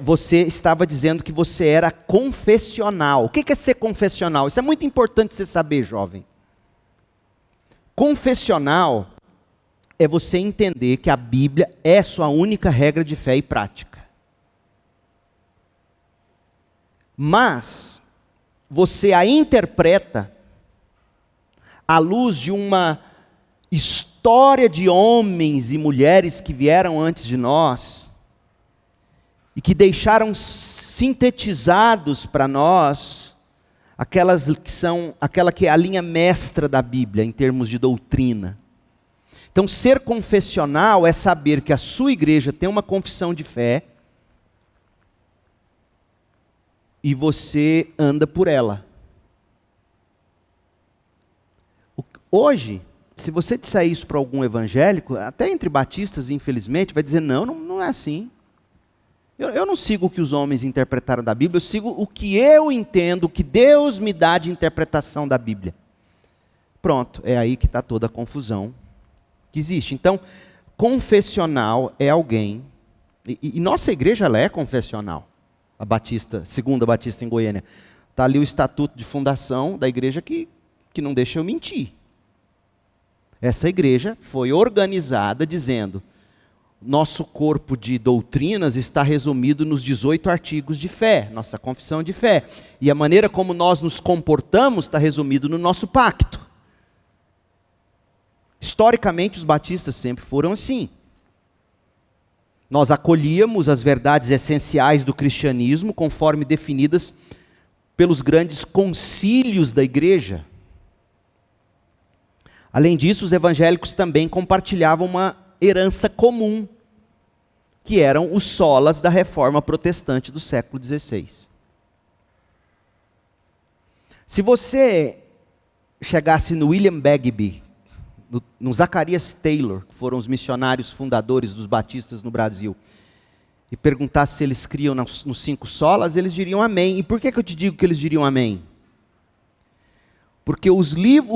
você estava dizendo que você era confessional. O que é ser confessional? Isso é muito importante você saber, jovem. Confessional é você entender que a Bíblia é sua única regra de fé e prática. Mas você a interpreta à luz de uma história história de homens e mulheres que vieram antes de nós e que deixaram sintetizados para nós aquela que é a linha mestra da Bíblia em termos de doutrina. Então, ser confessional é saber que a sua igreja tem uma confissão de fé e você anda por ela. Hoje, se você disser isso para algum evangélico, até entre batistas, infelizmente, vai dizer, não é assim. Eu não sigo o que os homens interpretaram da Bíblia, eu sigo o que eu entendo, o que Deus me dá de interpretação da Bíblia. Pronto, é aí que está toda a confusão que existe. Então, confessional é alguém, e nossa igreja ela é confessional, a Batista, segunda Batista em Goiânia. Está ali o estatuto de fundação da igreja que não deixa eu mentir. Essa igreja foi organizada dizendo, nosso corpo de doutrinas está resumido nos 18 artigos de fé, nossa confissão de fé. E a maneira como nós nos comportamos está resumido no nosso pacto. Historicamente, os batistas sempre foram assim. Nós acolhíamos as verdades essenciais do cristianismo conforme definidas pelos grandes concílios da igreja. Além disso, os evangélicos também compartilhavam uma herança comum, que eram os solas da reforma protestante do século XVI. Se você chegasse no William Bagby, no Zacarias Taylor, que foram os missionários fundadores dos batistas no Brasil, e perguntasse se eles criam nos 5 solas, eles diriam amém. E por que eu te digo que eles diriam amém? Porque o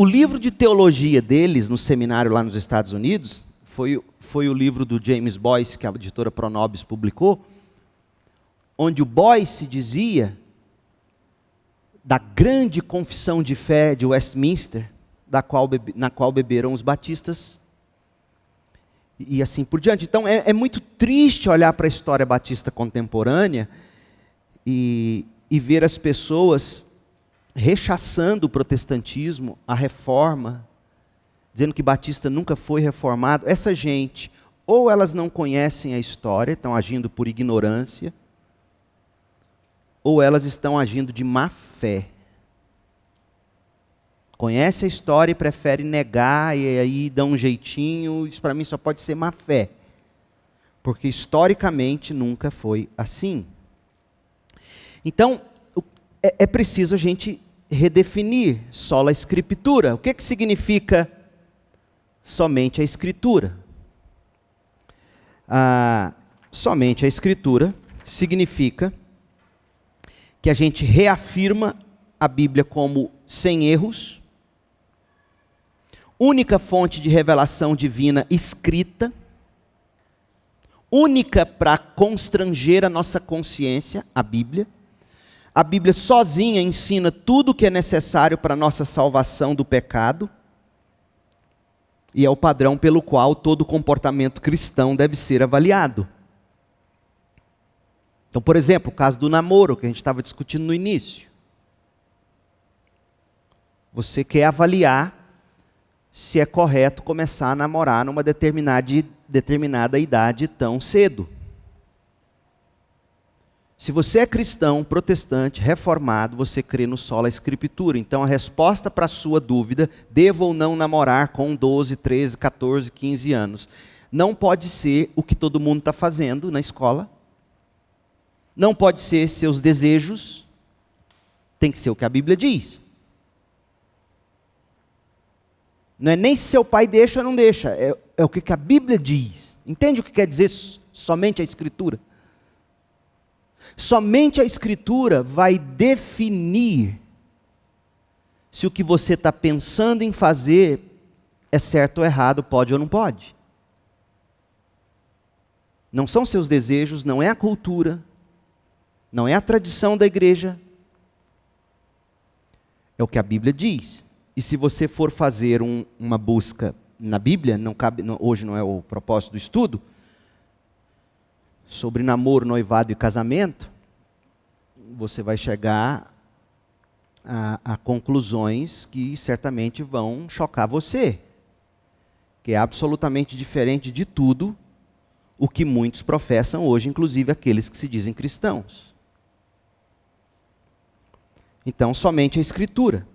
livro de teologia deles, no seminário lá nos Estados Unidos, foi o livro do James Boyce, que a editora Pronobis publicou, onde o Boyce dizia da grande confissão de fé de Westminster, na qual beberam os batistas, e assim por diante. Então é muito triste olhar para a história batista contemporânea e ver as pessoas rechaçando o protestantismo, a reforma, dizendo que Batista nunca foi reformado. Essa gente, ou elas não conhecem a história, estão agindo por ignorância, ou elas estão agindo de má fé. Conhece a história e prefere negar, e aí dá um jeitinho. Isso para mim só pode ser má fé, porque historicamente nunca foi assim. Então, é preciso a gente redefinir sola escritura. O que significa somente a escritura? Somente a escritura significa que a gente reafirma a Bíblia como sem erros, única fonte de revelação divina escrita, única para constranger a nossa consciência, a Bíblia. A Bíblia sozinha ensina tudo o que é necessário para a nossa salvação do pecado, e é o padrão pelo qual todo comportamento cristão deve ser avaliado. Então, por exemplo, o caso do namoro, que a gente estava discutindo no início. Você quer avaliar se é correto começar a namorar numa determinada idade tão cedo. Se você é cristão, protestante, reformado, você crê no sola escritura. Então a resposta para a sua dúvida, devo ou não namorar com 12, 13, 14, 15 anos, não pode ser o que todo mundo está fazendo na escola. Não pode ser seus desejos. Tem que ser o que a Bíblia diz. Não é nem se seu pai deixa ou não deixa, é o que a Bíblia diz. Entende o que quer dizer somente a Escritura? Somente a Escritura vai definir se o que você está pensando em fazer é certo ou errado, pode ou não pode. Não são seus desejos, não é a cultura, não é a tradição da igreja. É o que a Bíblia diz. E se você for fazer uma busca na Bíblia, hoje não é o propósito do estudo, sobre namoro, noivado e casamento, você vai chegar a conclusões que certamente vão chocar você. que é absolutamente diferente de tudo o que muitos professam hoje, inclusive aqueles que se dizem cristãos. Então, somente a Escritura.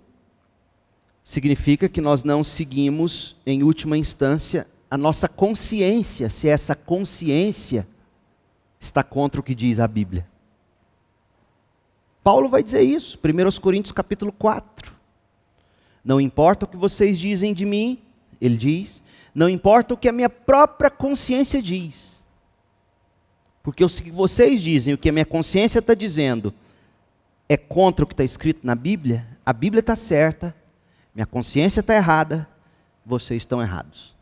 Significa que nós não seguimos, em última instância, a nossa consciência, se essa consciência está contra o que diz a Bíblia. Paulo vai dizer isso, 1 Coríntios capítulo 4. Não importa o que vocês dizem de mim, ele diz, não importa o que a minha própria consciência diz. Porque o que vocês dizem, o que a minha consciência está dizendo, é contra o que está escrito na Bíblia, a Bíblia está certa, minha consciência está errada, vocês estão errados.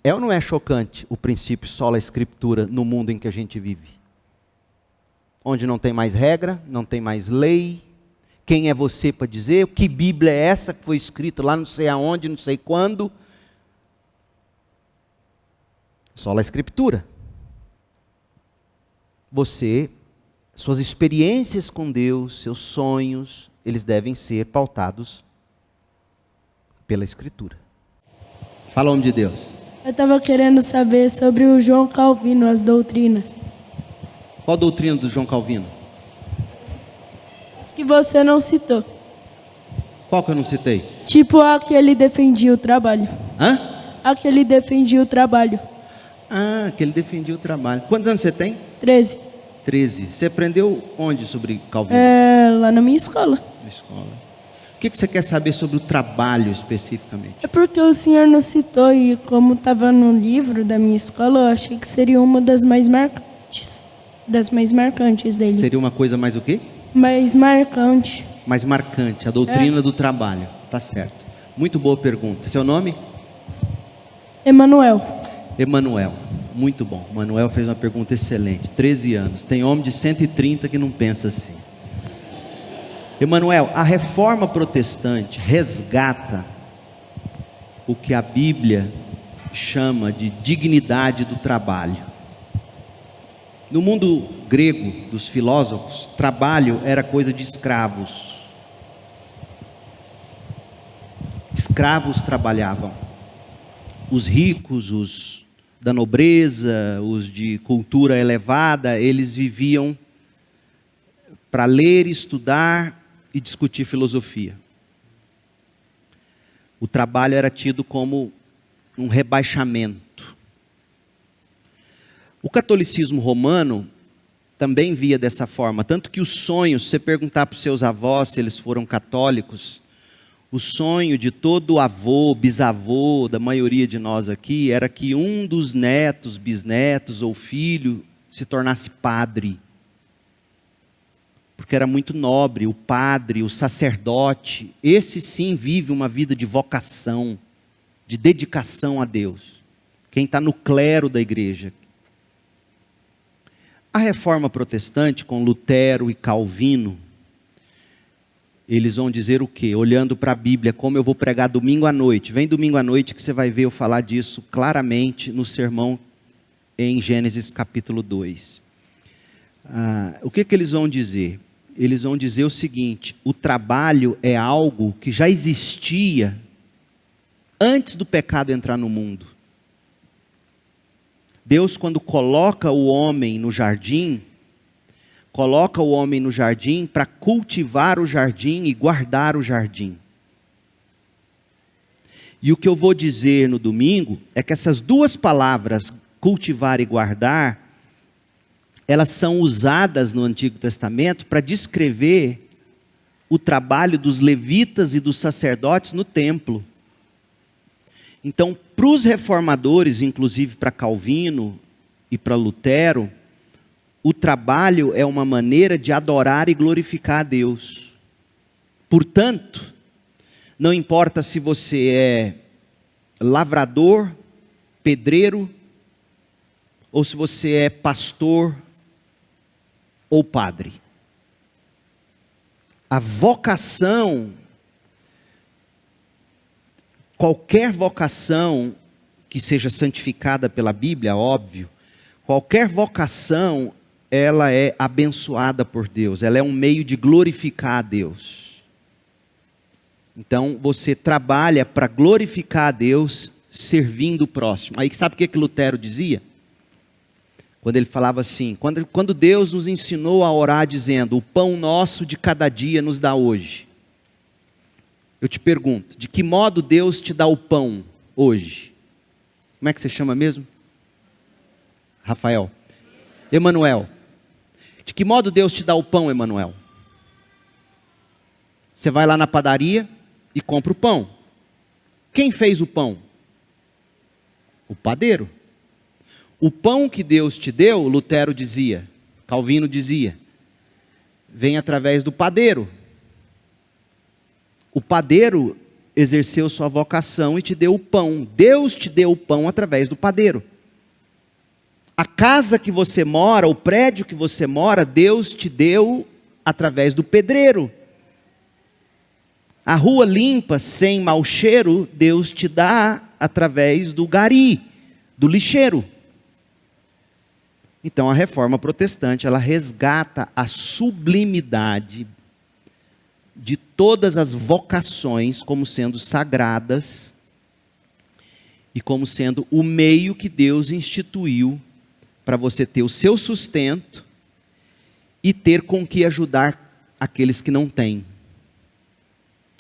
É ou não é chocante o princípio sola escritura no mundo em que a gente vive? Onde não tem mais regra, não tem mais lei. Quem é você para dizer? Que Bíblia é essa que foi escrita lá não sei aonde, não sei quando? Sola escritura. Você, suas experiências com Deus, seus sonhos, eles devem ser pautados pela Escritura. Fala o nome de Deus. Eu estava querendo saber sobre o João Calvino, as doutrinas. Qual a doutrina do João Calvino? As que você não citou. Qual que eu não citei? Tipo a que ele defendia o trabalho. Hã? A que ele defendia o trabalho. Ah, que ele defendia o trabalho. Quantos anos você tem? 13. 13. Você aprendeu onde sobre Calvino? Lá na minha escola. Na escola. O que você quer saber sobre o trabalho especificamente? É porque o senhor não citou e como estava no livro da minha escola, eu achei que seria uma das mais marcantes. Das mais marcantes dele. Seria uma coisa mais o quê? Mais marcante. Mais marcante, a doutrina do trabalho. Tá certo. Muito boa pergunta. Seu nome? Emanuel. Emanuel. Muito bom. Emanuel fez uma pergunta excelente. 13 anos. Tem homem de 130 que não pensa assim. Emanuel, a reforma protestante resgata o que a Bíblia chama de dignidade do trabalho. No mundo grego dos filósofos, trabalho era coisa de escravos. Escravos trabalhavam. Os ricos, os da nobreza, os de cultura elevada, eles viviam para ler, estudar e discutir filosofia. O trabalho era tido como um rebaixamento. O catolicismo romano também via dessa forma, tanto que os sonhos, se você perguntar para os seus avós se eles foram católicos, o sonho de todo avô, bisavô, da maioria de nós aqui, era que um dos netos, bisnetos ou filho se tornasse padre. Porque era muito nobre, o padre, o sacerdote, esse sim vive uma vida de vocação, de dedicação a Deus. Quem está no clero da igreja. A reforma protestante, com Lutero e Calvino, eles vão dizer o quê? Olhando para a Bíblia, como eu vou pregar domingo à noite. Vem domingo à noite que você vai ver eu falar disso claramente no sermão em Gênesis capítulo 2. O que eles vão dizer? Eles vão dizer o seguinte: o trabalho é algo que já existia antes do pecado entrar no mundo. Deus, quando coloca o homem no jardim, coloca o homem no jardim para cultivar o jardim e guardar o jardim. E o que eu vou dizer no domingo é que essas duas palavras, cultivar e guardar, elas são usadas no Antigo Testamento para descrever o trabalho dos levitas e dos sacerdotes no templo. Então, para os reformadores, inclusive para Calvino e para Lutero, o trabalho é uma maneira de adorar e glorificar a Deus. Portanto, não importa se você é lavrador, pedreiro, ou se você é pastor ou padre. A vocação, qualquer vocação que seja santificada pela Bíblia, óbvio, qualquer vocação, ela é abençoada por Deus, ela é um meio de glorificar a Deus. Então você trabalha para glorificar a Deus servindo o próximo. Aí sabe o que Lutero dizia? Quando ele falava assim, quando Deus nos ensinou a orar dizendo, o pão nosso de cada dia nos dá hoje. Eu te pergunto, de que modo Deus te dá o pão hoje? Como é que você chama mesmo? Rafael. Emanuel. De que modo Deus te dá o pão, Emanuel? Você vai lá na padaria e compra o pão. Quem fez o pão? O padeiro. O pão que Deus te deu, Lutero dizia, Calvino dizia, vem através do padeiro. O padeiro exerceu sua vocação e te deu o pão. Deus te deu o pão através do padeiro. A casa que você mora, o prédio que você mora, Deus te deu através do pedreiro. A rua limpa, sem mau cheiro, Deus te dá através do gari, do lixeiro. Então a reforma protestante, ela resgata a sublimidade de todas as vocações como sendo sagradas e como sendo o meio que Deus instituiu para você ter o seu sustento e ter com que ajudar aqueles que não têm.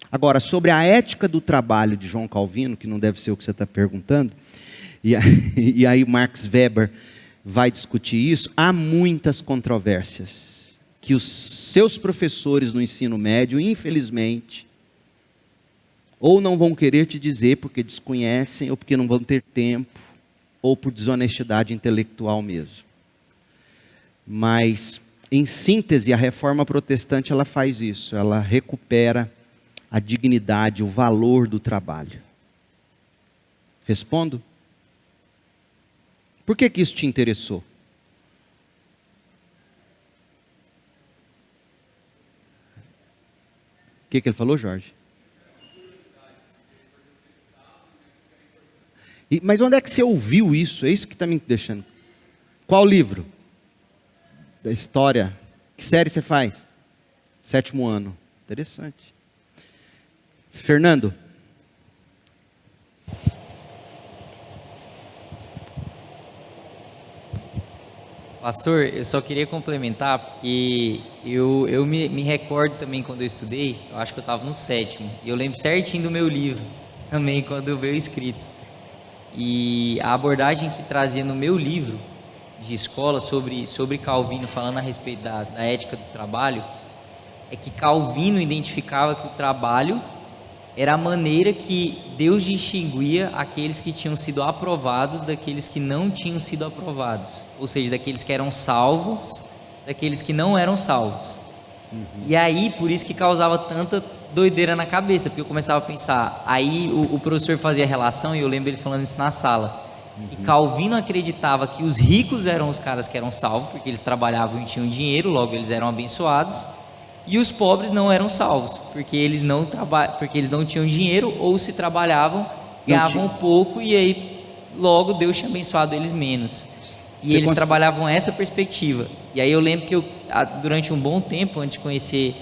Agora, sobre a ética do trabalho de João Calvino, que não deve ser o que você está perguntando, e aí Max Weber vai discutir isso, há muitas controvérsias que os seus professores no ensino médio, infelizmente, ou não vão querer te dizer porque desconhecem, ou porque não vão ter tempo, ou por desonestidade intelectual mesmo. Mas, em síntese, a reforma protestante ela faz isso, ela recupera a dignidade, o valor do trabalho. Respondo? Por que isso te interessou? O que ele falou, Jorge? Mas onde é que você ouviu isso? É isso que está me deixando. Qual livro? Da história. Que série você faz? 7º ano. Interessante. Fernando. Pastor, eu só queria complementar, porque eu me recordo também quando eu estudei, eu acho que eu estava no 7º, e eu lembro certinho do meu livro, também quando veio escrito. E a abordagem que trazia no meu livro de escola sobre Calvino, falando a respeito da ética do trabalho, é que Calvino identificava que o trabalho era a maneira que Deus distinguia aqueles que tinham sido aprovados daqueles que não tinham sido aprovados. Ou seja, daqueles que eram salvos, daqueles que não eram salvos. E aí, por isso que causava tanta doideira na cabeça, porque eu começava a pensar, aí o professor fazia relação, e eu lembro ele falando isso na sala, que Calvino acreditava que os ricos eram os caras que eram salvos, porque eles trabalhavam e tinham dinheiro, logo eles eram abençoados, e os pobres não eram salvos, porque eles não tinham dinheiro, ou se trabalhavam, ganhavam pouco, e aí logo Deus tinha abençoado eles menos. E eles trabalhavam essa perspectiva. E aí eu lembro que durante um bom tempo, antes de conhecer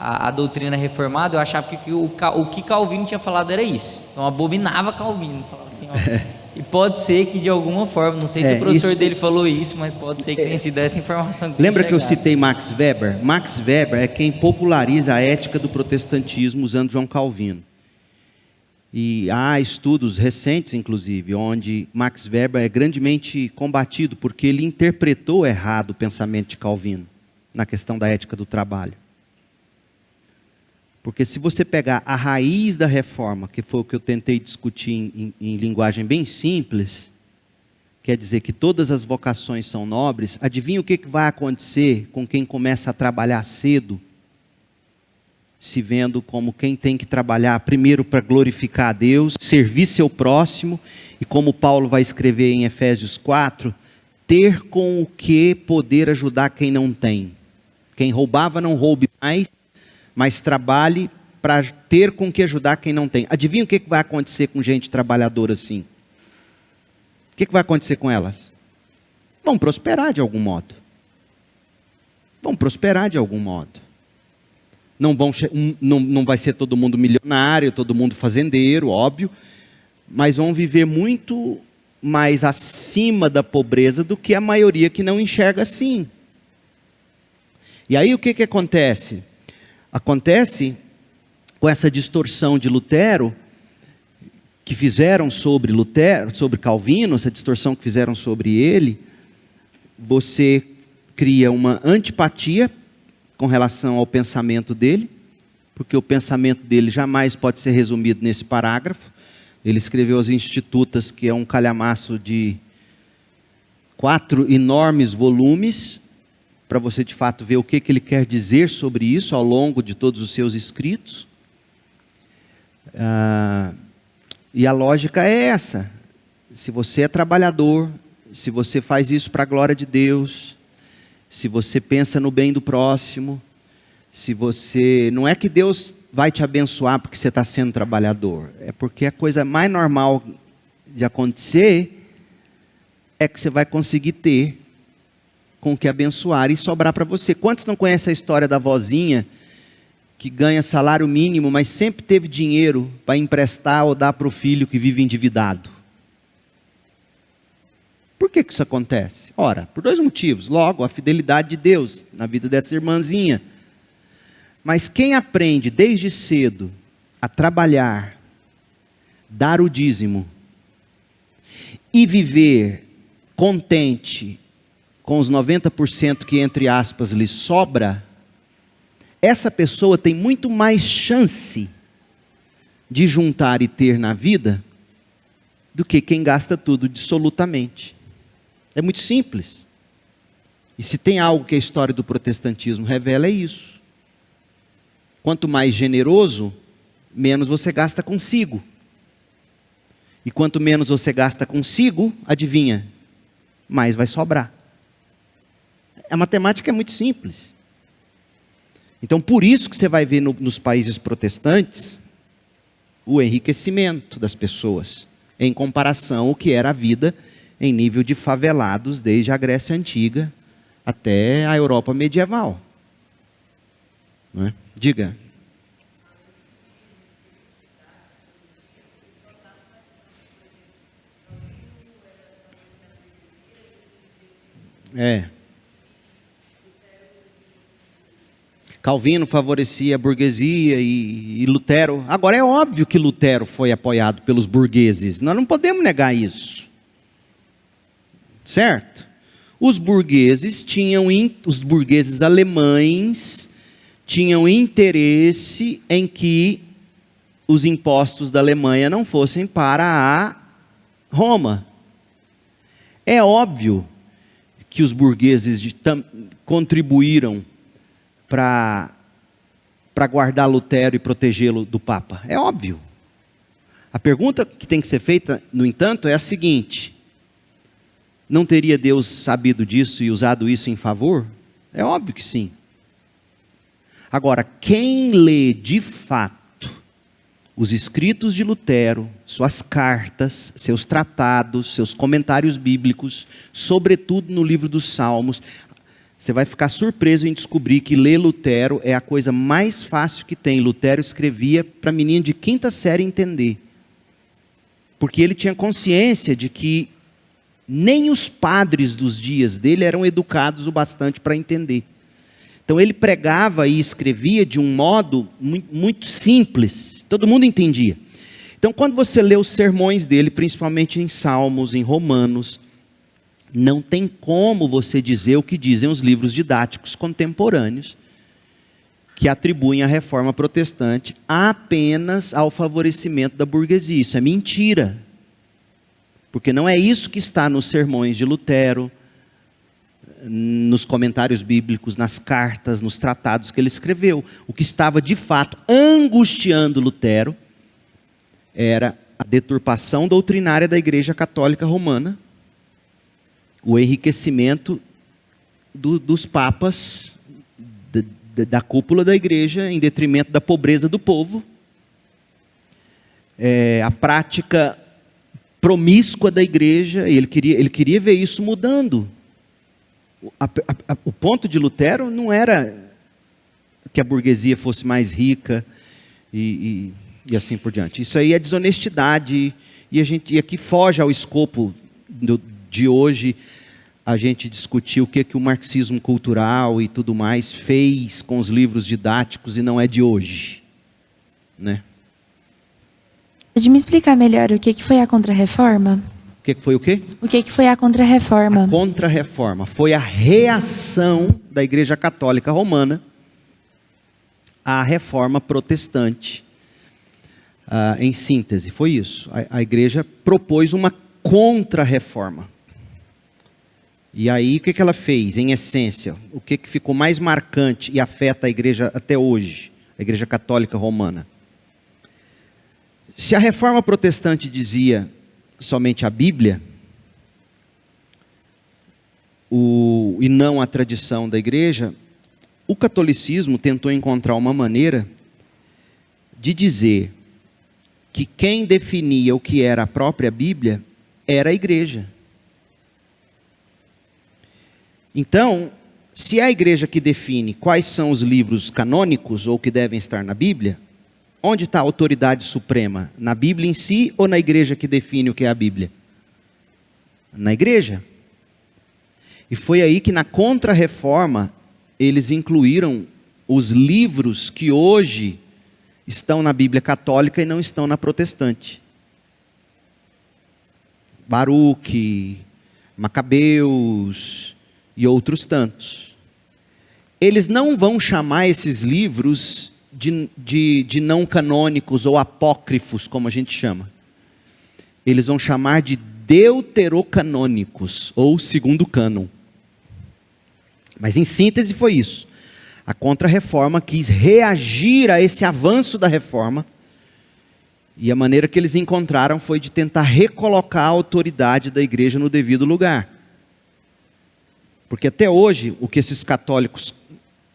a doutrina reformada, eu achava que o que Calvino tinha falado era isso. Então eu abominava Calvino, falava assim, ó. E pode ser que de alguma forma, não sei se o professor dele falou isso, mas pode ser que tenha sido essa informação que lembra que eu citei Max Weber? Max Weber é quem populariza a ética do protestantismo usando João Calvino. E há estudos recentes, inclusive, onde Max Weber é grandemente combatido porque ele interpretou errado o pensamento de Calvino na questão da ética do trabalho. Porque se você pegar a raiz da reforma, que foi o que eu tentei discutir em linguagem bem simples, quer dizer que todas as vocações são nobres, adivinha o que vai acontecer com quem começa a trabalhar cedo, se vendo como quem tem que trabalhar primeiro para glorificar a Deus, servir seu próximo, e como Paulo vai escrever em Efésios 4, ter com o que poder ajudar quem não tem. Quem roubava não roube mais, mas trabalhe para ter com que ajudar quem não tem. Adivinha o que vai acontecer com gente trabalhadora assim? O que vai acontecer com elas? Vão prosperar de algum modo. Vão prosperar de algum modo. Não vai ser todo mundo milionário, todo mundo fazendeiro, óbvio, mas vão viver muito mais acima da pobreza do que a maioria que não enxerga assim. E aí o que acontece? Acontece com essa distorção de Lutero, que fizeram sobre Lutero, sobre Calvino, essa distorção que fizeram sobre ele, você cria uma antipatia com relação ao pensamento dele, porque o pensamento dele jamais pode ser resumido nesse parágrafo. Ele escreveu as Institutas, que é um calhamaço de 4 enormes volumes, para você de fato ver o que ele quer dizer sobre isso ao longo de todos os seus escritos. E a lógica é essa: se você é trabalhador, se você faz isso para a glória de Deus, se você pensa no bem do próximo, não é que Deus vai te abençoar porque você está sendo trabalhador, é porque a coisa mais normal de acontecer é que você vai conseguir ter com o que abençoar e sobrar para você. Quantos não conhecem a história da vozinha que ganha salário mínimo, mas sempre teve dinheiro para emprestar ou dar para o filho que vive endividado? Por que isso acontece? Ora, por 2 motivos. Logo, a fidelidade de Deus na vida dessa irmãzinha. Mas quem aprende desde cedo a trabalhar, dar o dízimo e viver contente com os 90% que, entre aspas, lhe sobra, essa pessoa tem muito mais chance de juntar e ter na vida do que quem gasta tudo dissolutamente. É muito simples. E se tem algo que a história do protestantismo revela, é isso. Quanto mais generoso, menos você gasta consigo. E quanto menos você gasta consigo, adivinha? Mais vai sobrar. A matemática é muito simples. Então, por isso que você vai ver nos países protestantes o enriquecimento das pessoas, em comparação ao que era a vida em nível de favelados, desde a Grécia Antiga até a Europa medieval. Não é? Diga. Calvino favorecia a burguesia e Lutero. Agora é óbvio que Lutero foi apoiado pelos burgueses. Nós não podemos negar isso. Certo? Os burgueses alemães tinham interesse em que os impostos da Alemanha não fossem para a Roma. É óbvio que os burgueses contribuíram para guardar Lutero e protegê-lo do Papa. É óbvio. A pergunta que tem que ser feita, no entanto, é a seguinte: não teria Deus sabido disso e usado isso em favor? É óbvio que sim. Agora, quem lê de fato os escritos de Lutero, suas cartas, seus tratados, seus comentários bíblicos, sobretudo no livro dos Salmos, você vai ficar surpreso em descobrir que ler Lutero é a coisa mais fácil que tem. Lutero escrevia para menino de 5ª série entender. Porque ele tinha consciência de que nem os padres dos dias dele eram educados o bastante para entender. Então ele pregava e escrevia de um modo muito simples, todo mundo entendia. Então quando você lê os sermões dele, principalmente em Salmos, em Romanos, não tem como você dizer o que dizem os livros didáticos contemporâneos, que atribuem a reforma protestante apenas ao favorecimento da burguesia. Isso é mentira. Porque não é isso que está nos sermões de Lutero, nos comentários bíblicos, nas cartas, nos tratados que ele escreveu. O que estava de fato angustiando Lutero era a deturpação doutrinária da Igreja Católica Romana, o enriquecimento dos papas, da cúpula da igreja, em detrimento da pobreza do povo, a prática promíscua da igreja. Ele queria ver isso mudando. O ponto de Lutero não era que a burguesia fosse mais rica e assim por diante. Isso aí é desonestidade e aqui foge ao escopo de hoje a gente discutir o que o marxismo cultural e tudo mais fez com os livros didáticos e não é de hoje, né? Pode me explicar melhor o que foi a Contra-Reforma? O que foi o quê? O que foi a Contra-Reforma? A Contra-Reforma foi a reação da Igreja Católica Romana à Reforma Protestante. Em síntese, foi isso. A Igreja propôs uma Contra-Reforma. E aí, o que ela fez, em essência? O que ficou mais marcante e afeta a Igreja até hoje, a Igreja Católica Romana? Se a Reforma Protestante dizia somente a Bíblia, e não a tradição da Igreja, o catolicismo tentou encontrar uma maneira de dizer que quem definia o que era a própria Bíblia era a Igreja. Então, se é a Igreja que define quais são os livros canônicos ou que devem estar na Bíblia, onde está a autoridade suprema? Na Bíblia em si ou na Igreja que define o que é a Bíblia? Na Igreja. E foi aí que na Contra-Reforma eles incluíram os livros que hoje estão na Bíblia católica e não estão na protestante. Baruque, Macabeus e outros tantos. Eles não vão chamar esses livros de não canônicos ou apócrifos, como a gente chama. Eles vão chamar de deuterocanônicos, ou segundo cânon. Mas em síntese foi isso. A Contra-Reforma quis reagir a esse avanço da Reforma, e a maneira que eles encontraram foi de tentar recolocar a autoridade da Igreja no devido lugar. Porque até hoje, o que esses católicos,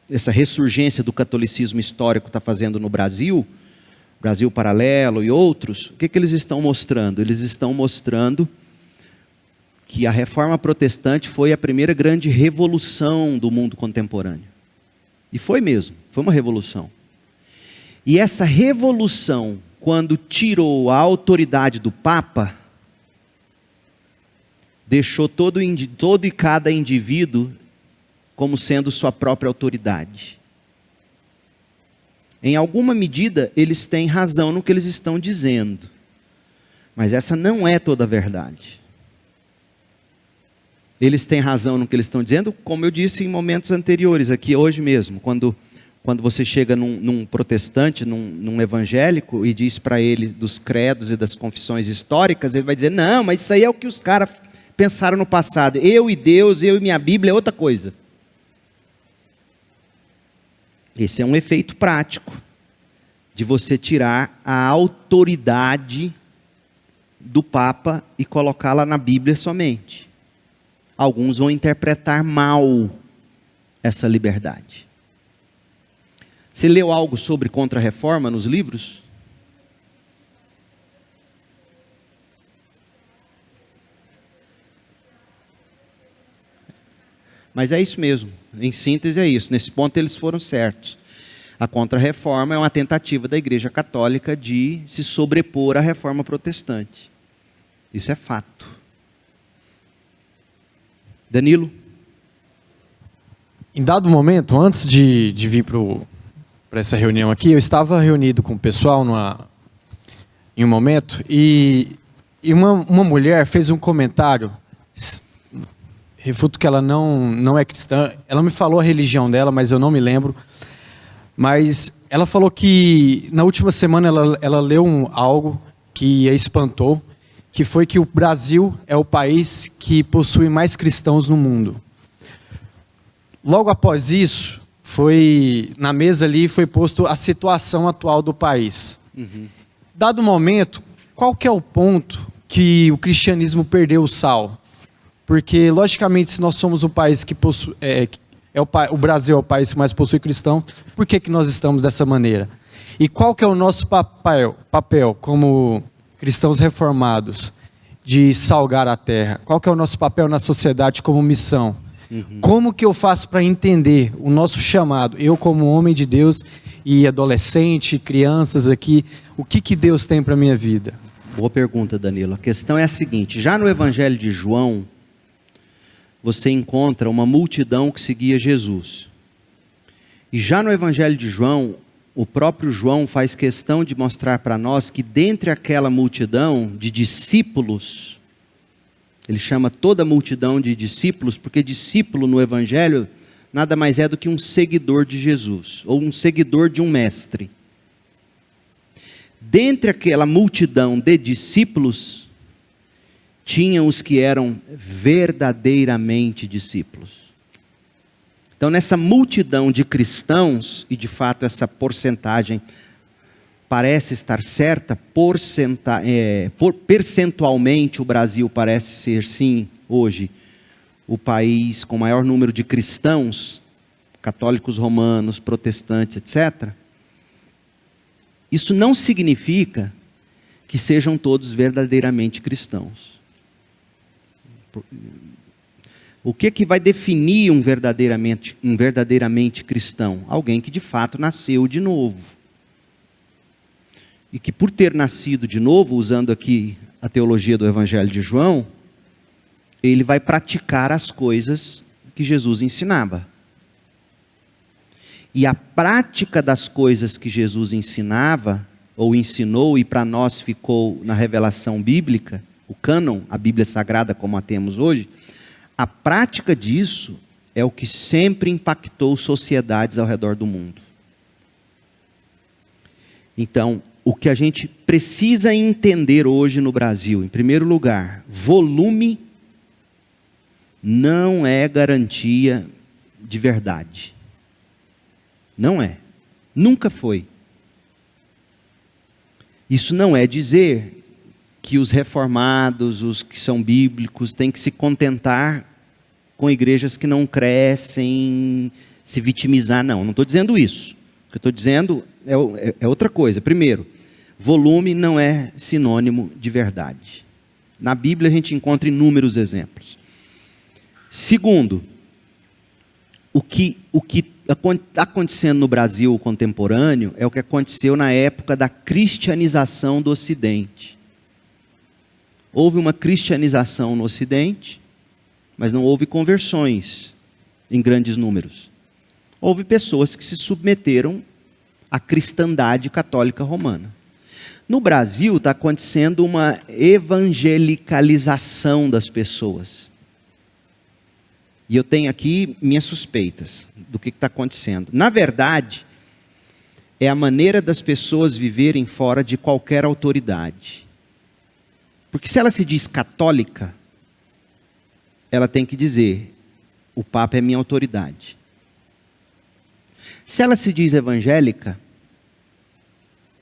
essa ressurgência do catolicismo histórico está fazendo no Brasil, Brasil Paralelo e outros, o que eles estão mostrando? Eles estão mostrando que a Reforma Protestante foi a primeira grande revolução do mundo contemporâneo. E foi mesmo, foi uma revolução. E essa revolução, quando tirou a autoridade do Papa, deixou todo e cada indivíduo como sendo sua própria autoridade. Em alguma medida, eles têm razão no que eles estão dizendo. Mas essa não é toda a verdade. Eles têm razão no que eles estão dizendo, como eu disse em momentos anteriores, aqui hoje mesmo, quando você chega num protestante, num evangélico, e diz para ele dos credos e das confissões históricas, ele vai dizer, não, mas isso aí é o que os caras pensaram no passado. Eu e Deus, eu e minha Bíblia é outra coisa. Esse é um efeito prático de você tirar a autoridade do Papa e colocá-la na Bíblia somente. Alguns vão interpretar mal essa liberdade. Você leu algo sobre Contra-Reforma nos livros? Mas é isso mesmo, em síntese é isso, nesse ponto eles foram certos. A Contra-Reforma é uma tentativa da Igreja Católica de se sobrepor à Reforma Protestante. Isso é fato. Danilo? Em dado momento, antes de vir para essa reunião aqui, eu estava reunido com o pessoal em um momento, e uma mulher fez um comentário. Refuto que ela não é cristã. Ela me falou a religião dela, mas eu não me lembro. Mas ela falou que na última semana ela leu algo que a espantou, que foi que o Brasil é o país que possui mais cristãos no mundo. Logo após isso, na mesa ali foi posto a situação atual do país. Uhum. Dado o momento, qual que é o ponto que o cristianismo perdeu o sal? Porque, logicamente, se nós somos o país que possui, o Brasil é o país que mais possui cristãos, por que nós estamos dessa maneira? E qual que é o nosso papel como cristãos reformados de salgar a terra? Qual que é o nosso papel na sociedade como missão? Como que eu faço para entender o nosso chamado? Eu como homem de Deus e adolescente, crianças aqui, o que Deus tem para a minha vida? Boa pergunta, Danilo. A questão é a seguinte, já no Evangelho de João, você encontra uma multidão que seguia Jesus. E já no Evangelho de João, o próprio João faz questão de mostrar para nós que dentre aquela multidão de discípulos, ele chama toda a multidão de discípulos, porque discípulo no Evangelho nada mais é do que um seguidor de Jesus, ou um seguidor de um mestre. Dentre aquela multidão de discípulos, tinham os que eram verdadeiramente discípulos. Então, nessa multidão de cristãos, e de fato essa porcentagem parece estar certa, percentualmente o Brasil parece ser, sim, hoje, o país com maior número de cristãos, católicos romanos, protestantes, etc. Isso não significa que sejam todos verdadeiramente cristãos. O que vai definir um verdadeiramente cristão? Alguém que de fato nasceu de novo. E que por ter nascido de novo, usando aqui a teologia do Evangelho de João, ele vai praticar as coisas que Jesus ensinava. E a prática das coisas que Jesus ensinava, ou ensinou, e para nós ficou na revelação bíblica, o cânon, a Bíblia Sagrada como a temos hoje, a prática disso é o que sempre impactou sociedades ao redor do mundo. Então, o que a gente precisa entender hoje no Brasil, em primeiro lugar, volume não é garantia de verdade. Não é. Nunca foi. Isso não é dizer que os reformados, os que são bíblicos, têm que se contentar com igrejas que não crescem, se vitimizar. Não estou dizendo isso. O que eu estou dizendo é outra coisa. Primeiro, volume não é sinônimo de verdade. Na Bíblia a gente encontra inúmeros exemplos. Segundo, o que está acontecendo no Brasil contemporâneo é o que aconteceu na época da cristianização do Ocidente. Houve uma cristianização no Ocidente, mas não houve conversões em grandes números. Houve pessoas que se submeteram à cristandade católica romana. No Brasil está acontecendo uma evangelicalização das pessoas. E eu tenho aqui minhas suspeitas do que está acontecendo. Na verdade, é a maneira das pessoas viverem fora de qualquer autoridade. Porque se ela se diz católica, ela tem que dizer, o Papa é minha autoridade. Se ela se diz evangélica,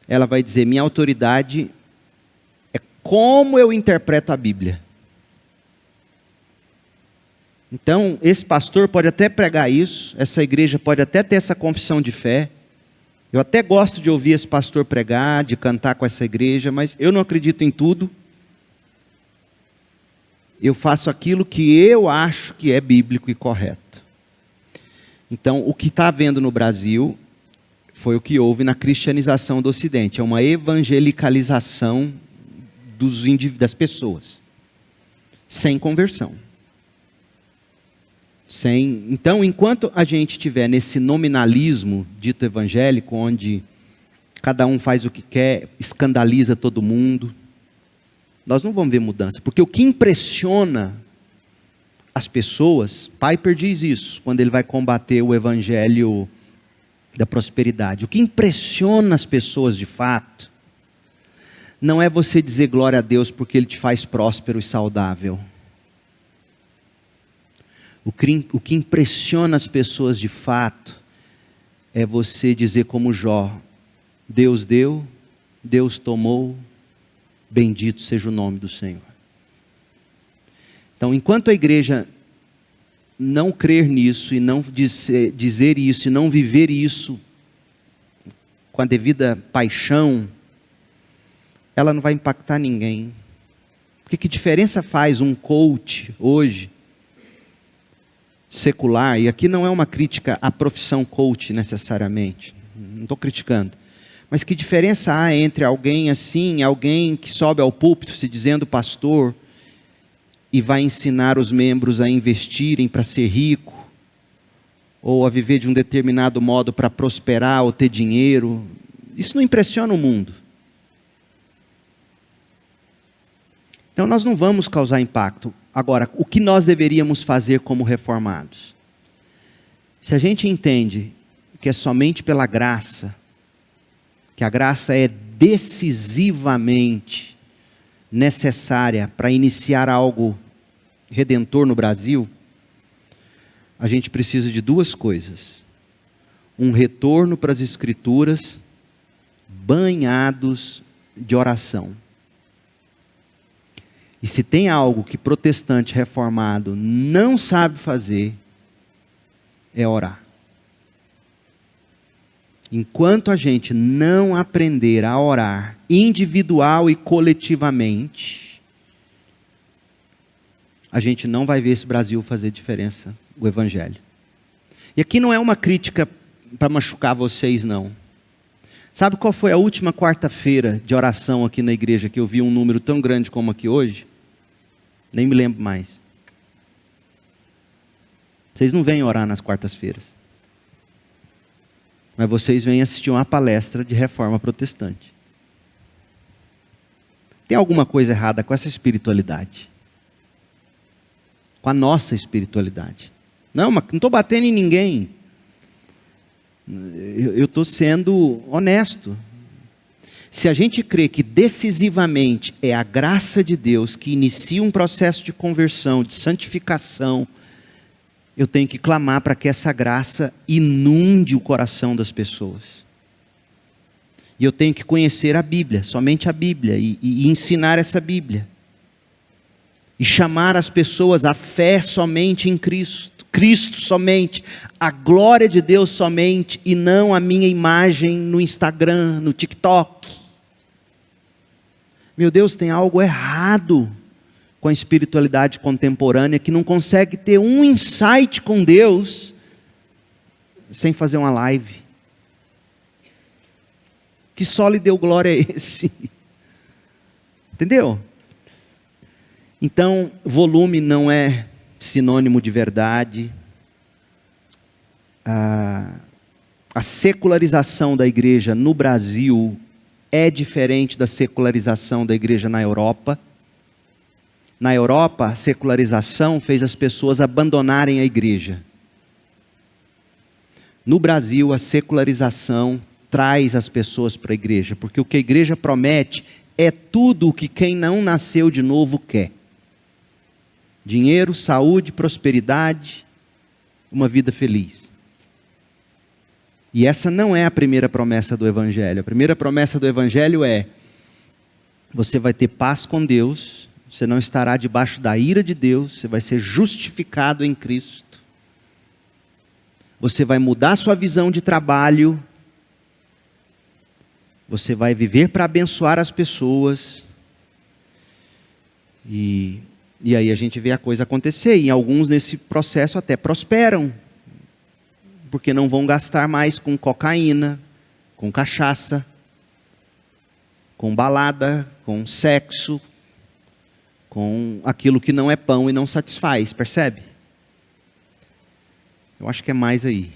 ela vai dizer, minha autoridade é como eu interpreto a Bíblia. Então, esse pastor pode até pregar isso, essa igreja pode até ter essa confissão de fé. Eu até gosto de ouvir esse pastor pregar, de cantar com essa igreja, mas eu não acredito em tudo. Eu faço aquilo que eu acho que é bíblico e correto. Então, o que está havendo no Brasil foi o que houve na cristianização do Ocidente. É uma evangelicalização das pessoas, sem conversão. Então, enquanto a gente estiver nesse nominalismo dito evangélico, onde cada um faz o que quer, escandaliza todo mundo, nós não vamos ver mudança. Porque o que impressiona as pessoas, Piper diz isso, quando ele vai combater o evangelho da prosperidade. O que impressiona as pessoas de fato, não é você dizer glória a Deus porque Ele te faz próspero e saudável. O que impressiona as pessoas de fato, é você dizer como Jó, Deus deu, Deus tomou, bendito seja o nome do Senhor. Então, enquanto a igreja não crer nisso, e não dizer isso, e não viver isso com a devida paixão, ela não vai impactar ninguém. Porque que diferença faz um coach hoje, secular, e aqui não é uma crítica à profissão coach necessariamente, não estou criticando, mas que diferença há entre alguém assim, alguém que sobe ao púlpito se dizendo pastor e vai ensinar os membros a investirem para ser rico, ou a viver de um determinado modo para prosperar ou ter dinheiro? Isso não impressiona o mundo. Então nós não vamos causar impacto. Agora, o que nós deveríamos fazer como reformados? Se a gente entende que é somente pela graça, que a graça é decisivamente necessária para iniciar algo redentor no Brasil, a gente precisa de duas coisas: um retorno para as Escrituras, banhados de oração. E se tem algo que protestante reformado não sabe fazer, é orar. Enquanto a gente não aprender a orar individual e coletivamente, a gente não vai ver esse Brasil fazer diferença, o Evangelho. E aqui não é uma crítica para machucar vocês, não. Sabe qual foi a última quarta-feira de oração aqui na igreja que eu vi um número tão grande como aqui hoje? Nem me lembro mais. Vocês não vêm orar nas quartas-feiras, mas vocês vêm assistir uma palestra de reforma protestante. Tem alguma coisa errada com essa espiritualidade? Com a nossa espiritualidade? Não estou batendo em ninguém. Eu estou sendo honesto. Se a gente crê que decisivamente é a graça de Deus que inicia um processo de conversão, de santificação, eu tenho que clamar para que essa graça inunde o coração das pessoas. E eu tenho que conhecer a Bíblia, somente a Bíblia, e ensinar essa Bíblia. E chamar as pessoas à fé somente em Cristo. Cristo somente, a glória de Deus somente, e não a minha imagem no Instagram, no TikTok. Meu Deus, tem algo errado com a espiritualidade contemporânea, que não consegue ter um insight com Deus sem fazer uma live. Que só lhe deu glória é esse? Entendeu? Então, volume não é sinônimo de verdade. A secularização da igreja no Brasil é diferente da secularização da igreja na Europa. Na Europa, a secularização fez as pessoas abandonarem a igreja. No Brasil, a secularização traz as pessoas para a igreja, porque o que a igreja promete é tudo o que quem não nasceu de novo quer. Dinheiro, saúde, prosperidade, uma vida feliz. E essa não é a primeira promessa do Evangelho. A primeira promessa do Evangelho é: você vai ter paz com Deus, você não estará debaixo da ira de Deus, você vai ser justificado em Cristo. Você vai mudar sua visão de trabalho, você vai viver para abençoar as pessoas. E aí a gente vê a coisa acontecer, e alguns nesse processo até prosperam, porque não vão gastar mais com cocaína, com cachaça, com balada, com sexo, com aquilo que não é pão e não satisfaz, percebe? Eu acho que é mais aí.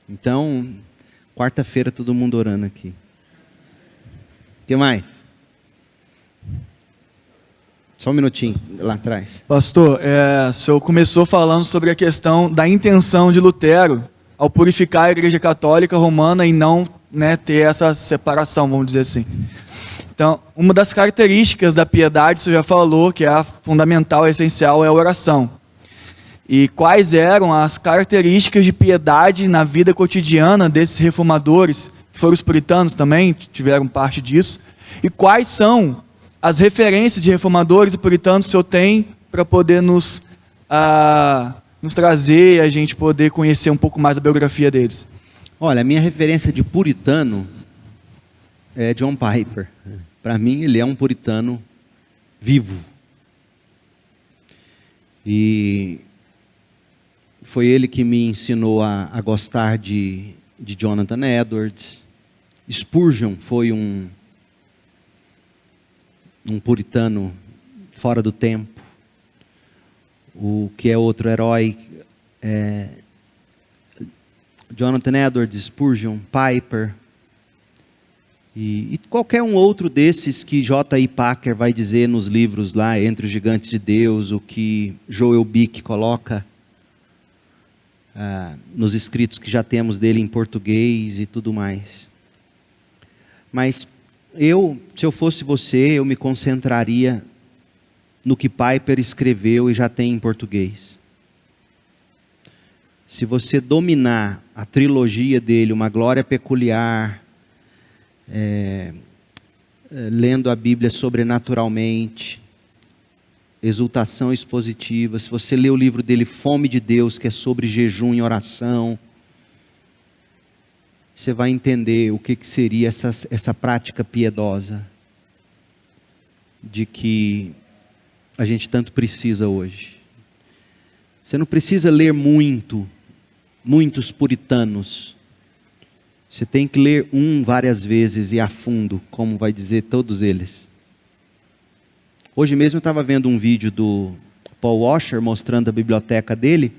Então, quarta-feira todo mundo orando aqui. O que mais? Só um minutinho, lá atrás. Pastor, o senhor começou falando sobre a questão da intenção de Lutero ao purificar a Igreja Católica Romana e não, ter essa separação, vamos dizer assim. Então, uma das características da piedade, o senhor já falou, que é a fundamental, essencial, é a oração. E quais eram as características de piedade na vida cotidiana desses reformadores, que foram os puritanos também, tiveram parte disso, e quais são as referências de reformadores e puritanos que o senhor tem para poder nos trazer e a gente poder conhecer um pouco mais a biografia deles? Olha, a minha referência de puritano é John Piper. Para mim, ele é um puritano vivo. E Foi ele que me ensinou a gostar de Jonathan Edwards. Spurgeon foi um puritano fora do tempo. O que é outro herói? Jonathan Edwards, Spurgeon, Piper. E qualquer um outro desses que J.I. Packer vai dizer nos livros lá, Entre os Gigantes de Deus, o que Joel Bick coloca nos escritos que já temos dele em português e tudo mais. Mas se eu fosse você, eu me concentraria no que Piper escreveu e já tem em português. Se você dominar a trilogia dele, Uma Glória Peculiar, lendo a Bíblia sobrenaturalmente, Exultação Expositiva, se você ler o livro dele, Fome de Deus, que é sobre jejum e oração, você vai entender o que seria essa prática piedosa de que a gente tanto precisa hoje. Você não precisa ler muitos puritanos. Você tem que ler várias vezes e a fundo, como vai dizer todos eles. Hoje mesmo eu estava vendo um vídeo do Paul Washer mostrando a biblioteca dele.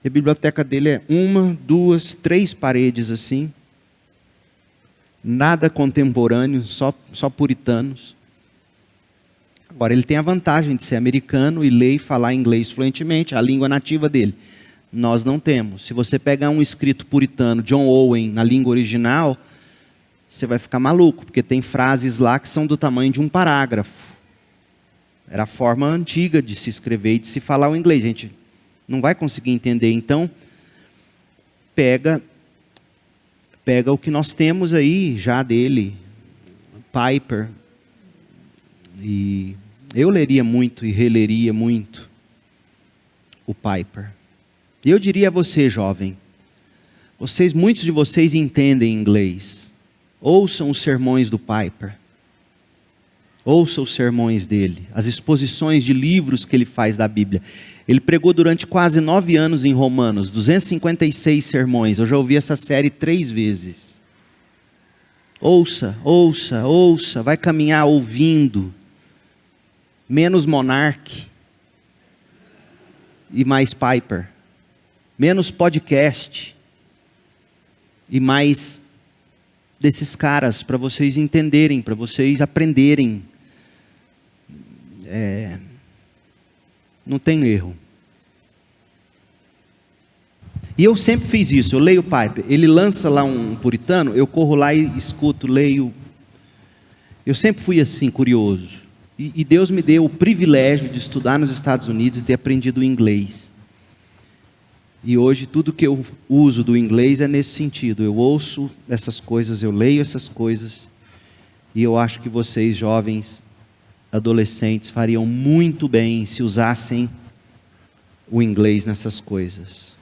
E a biblioteca dele é 1, 2, 3 paredes assim. Nada contemporâneo, só puritanos. Agora, ele tem a vantagem de ser americano e ler e falar inglês fluentemente, a língua nativa dele. Nós não temos. Se você pegar um escrito puritano, John Owen, na língua original, você vai ficar maluco, porque tem frases lá que são do tamanho de um parágrafo. Era a forma antiga de se escrever e de se falar o inglês. A gente não vai conseguir entender. Então, pega o que nós temos aí já dele, Piper. E eu leria muito e releria muito o Piper. E eu diria a você, jovem, muitos de vocês entendem inglês. Ouçam os sermões do Piper. Ouçam os sermões dele, as exposições de livros que ele faz da Bíblia. Ele pregou durante quase 9 anos em Romanos, 256 sermões. Eu já ouvi essa série 3 vezes. Ouça, vai caminhar ouvindo. Menos Monark e mais Piper. Menos podcast e mais desses caras, para vocês entenderem, para vocês aprenderem. Não tem erro. E eu sempre fiz isso, eu leio o Piper, ele lança lá um puritano, eu corro lá e escuto, leio. Eu sempre fui assim, curioso. E Deus me deu o privilégio de estudar nos Estados Unidos e ter aprendido inglês. E hoje tudo que eu uso do inglês é nesse sentido. Eu ouço essas coisas, eu leio essas coisas. E eu acho que vocês, jovens, adolescentes, fariam muito bem se usassem o inglês nessas coisas.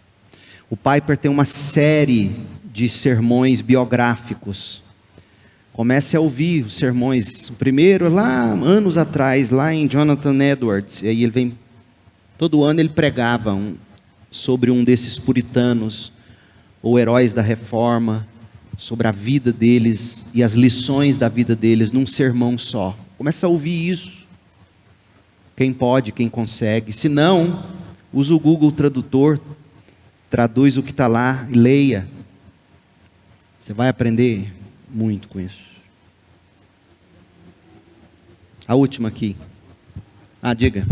O Piper tem uma série de sermões biográficos. Comece a ouvir os sermões. O primeiro, lá anos atrás, lá em Jonathan Edwards. E aí ele vem, todo ano ele pregava sobre um desses puritanos, ou heróis da reforma, sobre a vida deles e as lições da vida deles, num sermão só. Começa a ouvir isso. Quem pode, quem consegue. Se não, usa o Google Tradutor, traduz o que está lá e leia. Você vai aprender muito com isso. A última aqui. Diga.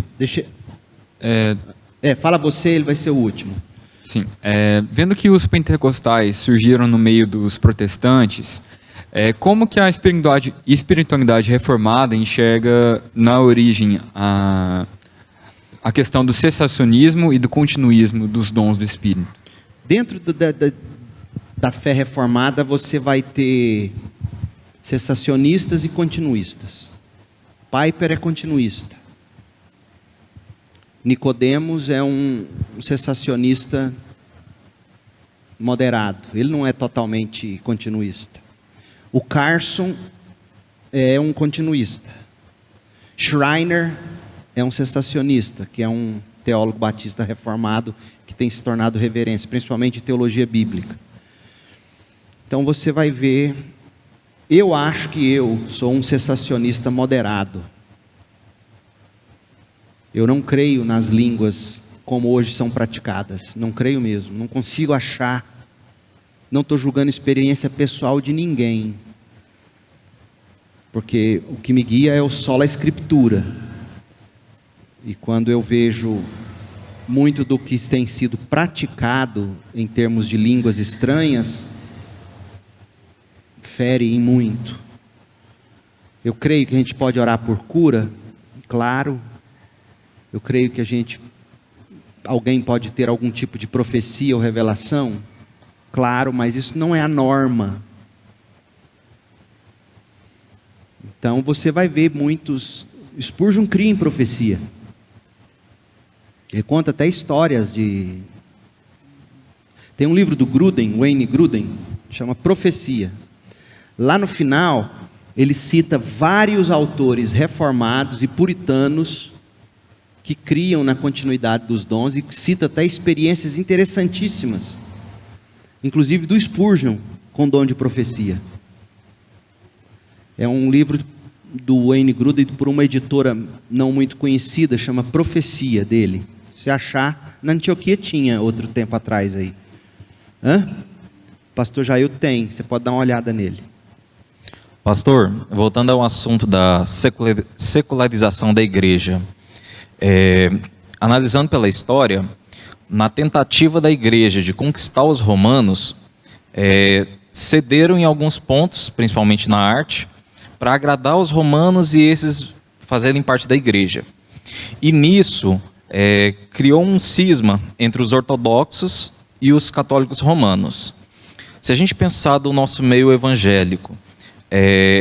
Fala você, ele vai ser o último. Sim. Vendo que os pentecostais surgiram no meio dos protestantes, como que a espiritualidade reformada enxerga na origem a questão do cessacionismo e do continuismo dos dons do Espírito? Dentro da fé reformada, você vai ter cessacionistas e continuistas. Piper é continuista. Nicodemos é um cessacionista moderado. Ele não é totalmente continuista. O Carson é um continuista. Schreiner é um cessacionista, que é um teólogo batista reformado que tem se tornado reverência, principalmente em teologia bíblica. Então você vai ver, eu acho que eu sou um cessacionista moderado. Eu não creio nas línguas como hoje são praticadas, não creio mesmo, não consigo achar, não estou julgando experiência pessoal de ninguém, porque o que me guia é o sola escritura, e quando eu vejo muito do que tem sido praticado em termos de línguas estranhas, fere em muito. Eu creio que a gente pode orar por cura, claro. Eu creio que alguém pode ter algum tipo de profecia ou revelação, claro, mas isso não é a norma. Então você vai ver muitos, Spurgeon cria em profecia. Ele conta até histórias tem um livro do Gruden, Wayne Gruden, chama Profecia. Lá no final, ele cita vários autores reformados e puritanos que criam na continuidade dos dons, e cita até experiências interessantíssimas, inclusive do Spurgeon com dom de profecia. É um livro do Wayne Gruden por uma editora não muito conhecida, chama Profecia, dele. Se achar, na Antioquia tinha outro tempo atrás aí. Pastor Jair tem, você pode dar uma olhada nele. Pastor, voltando ao assunto da secularização da igreja, analisando pela história, na tentativa da igreja de conquistar os romanos, cederam em alguns pontos, principalmente na arte, para agradar os romanos e esses fazerem parte da igreja. E nisso, criou um cisma entre os ortodoxos e os católicos romanos. Se a gente pensar do nosso meio evangélico,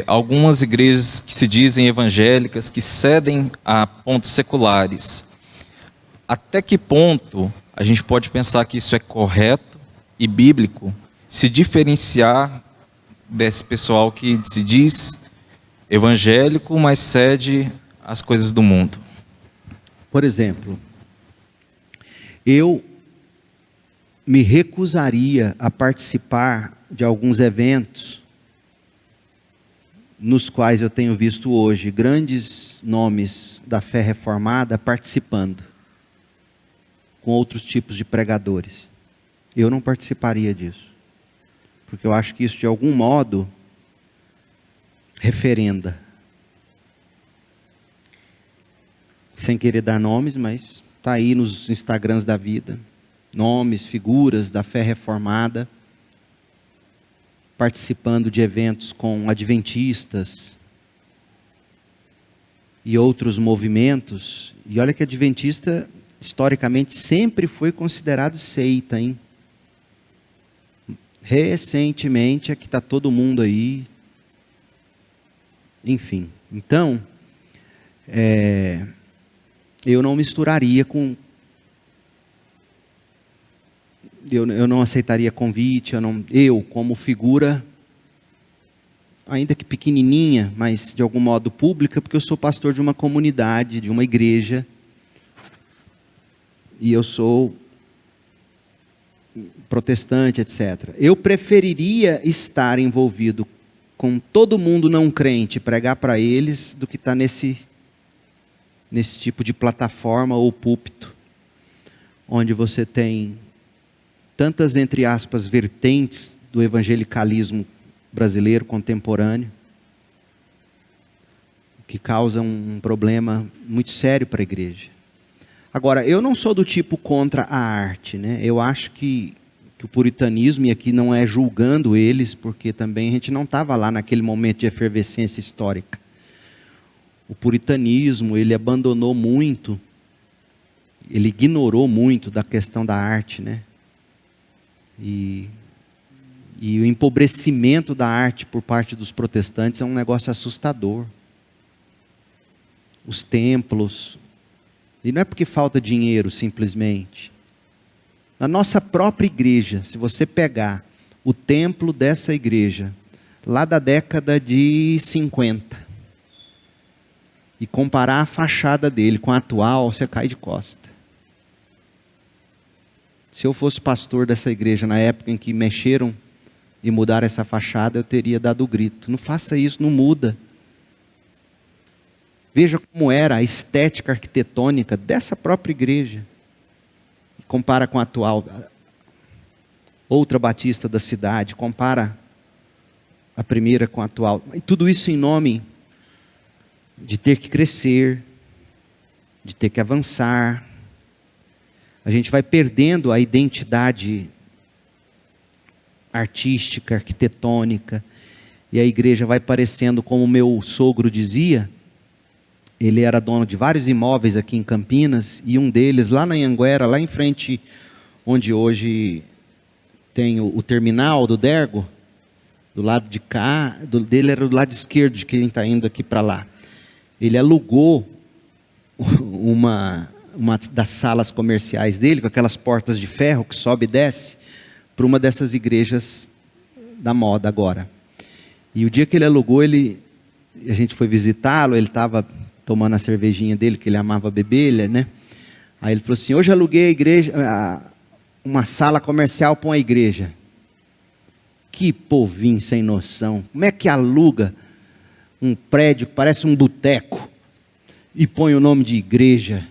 algumas igrejas que se dizem evangélicas, que cedem a pontos seculares, até que ponto a gente pode pensar que isso é correto e bíblico, se diferenciar desse pessoal que se diz evangélico, mas cede às coisas do mundo? Por exemplo, eu me recusaria a participar de alguns eventos nos quais eu tenho visto hoje grandes nomes da fé reformada participando, com outros tipos de pregadores. Eu não participaria disso, porque eu acho que isso de algum modo referenda. Sem querer dar nomes, mas está aí nos Instagrams da vida. Nomes, figuras da fé reformada, participando de eventos com adventistas e outros movimentos. E olha que adventista, historicamente, sempre foi considerado seita, hein? Recentemente é que está todo mundo aí. Enfim, então, eu não misturaria com... Eu não aceitaria convite, eu como figura, ainda que pequenininha, mas de algum modo pública, porque eu sou pastor de uma comunidade, de uma igreja, e eu sou protestante, etc. Eu preferiria estar envolvido com todo mundo não crente, pregar para eles, do que estar nesse tipo de plataforma ou púlpito, onde você tem tantas, entre aspas, vertentes do evangelicalismo brasileiro contemporâneo, que causam um problema muito sério para a igreja. Agora, eu não sou do tipo contra a arte, né? Eu acho que o puritanismo, e aqui não é julgando eles, porque também a gente não estava lá naquele momento de efervescência histórica. O puritanismo, ele abandonou muito, ele ignorou muito da questão da arte, né? E o empobrecimento da arte por parte dos protestantes é um negócio assustador. Os templos, e não é porque falta dinheiro simplesmente. Na nossa própria igreja, se você pegar o templo dessa igreja, lá da década de 50, e comparar a fachada dele com a atual, você cai de costa. Se eu fosse pastor dessa igreja na época em que mexeram e mudaram essa fachada, eu teria dado o grito. Não faça isso, não muda. Veja como era a estética arquitetônica dessa própria igreja. Compara com a atual, outra batista da cidade, compara a primeira com a atual. E tudo isso em nome de ter que crescer, de ter que avançar. A gente vai perdendo a identidade artística, arquitetônica, e a igreja vai parecendo, como o meu sogro dizia, ele era dono de vários imóveis aqui em Campinas, e um deles lá na Anhanguera, lá em frente, onde hoje tem o terminal do Dergo, do lado de cá, dele era do lado esquerdo de quem está indo aqui para lá. Ele alugou uma das salas comerciais dele, com aquelas portas de ferro que sobe e desce, para uma dessas igrejas da moda agora. E o dia que ele alugou, a gente foi visitá-lo, ele estava tomando a cervejinha dele, que ele amava beber, né? Aí ele falou assim: hoje aluguei a igreja, uma sala comercial para uma igreja. Que povinho sem noção. Como é que aluga um prédio que parece um boteco e põe o nome de igreja?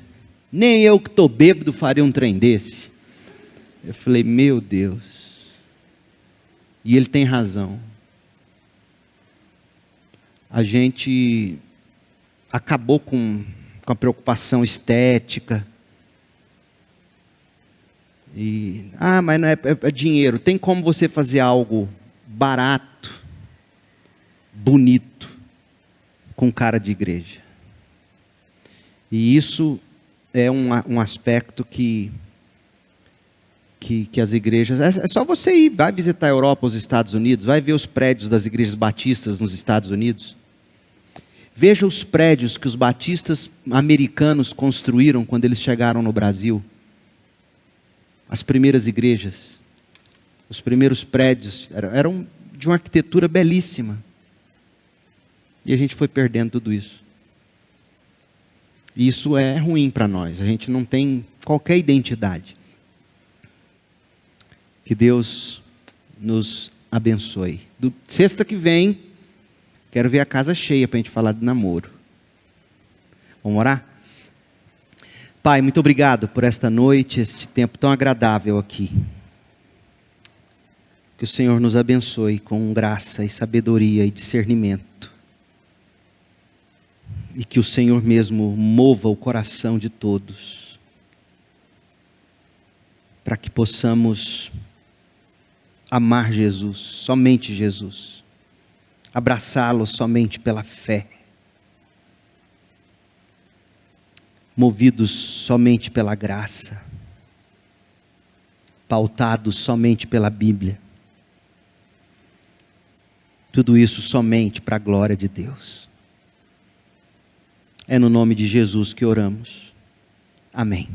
Nem eu que estou bêbado faria um trem desse. Eu falei, meu Deus. E ele tem razão. A gente acabou com a preocupação estética. Mas não é dinheiro. Tem como você fazer algo barato, bonito, com cara de igreja. E isso é um aspecto que as igrejas... É só você ir, vai visitar a Europa, os Estados Unidos, vai ver os prédios das igrejas batistas nos Estados Unidos. Veja os prédios que os batistas americanos construíram quando eles chegaram no Brasil. As primeiras igrejas, os primeiros prédios eram de uma arquitetura belíssima. E a gente foi perdendo tudo isso. E isso é ruim para nós. A gente não tem qualquer identidade. Que Deus nos abençoe. Sexta que vem, quero ver a casa cheia para a gente falar de namoro. Vamos orar? Pai, muito obrigado por esta noite, este tempo tão agradável aqui. Que o Senhor nos abençoe com graça e sabedoria e discernimento. E que o Senhor mesmo mova o coração de todos. Para que possamos amar Jesus, somente Jesus. Abraçá-lo somente pela fé. Movidos somente pela graça, pautados somente pela Bíblia, tudo isso somente para a glória de Deus. É no nome de Jesus que oramos. Amém.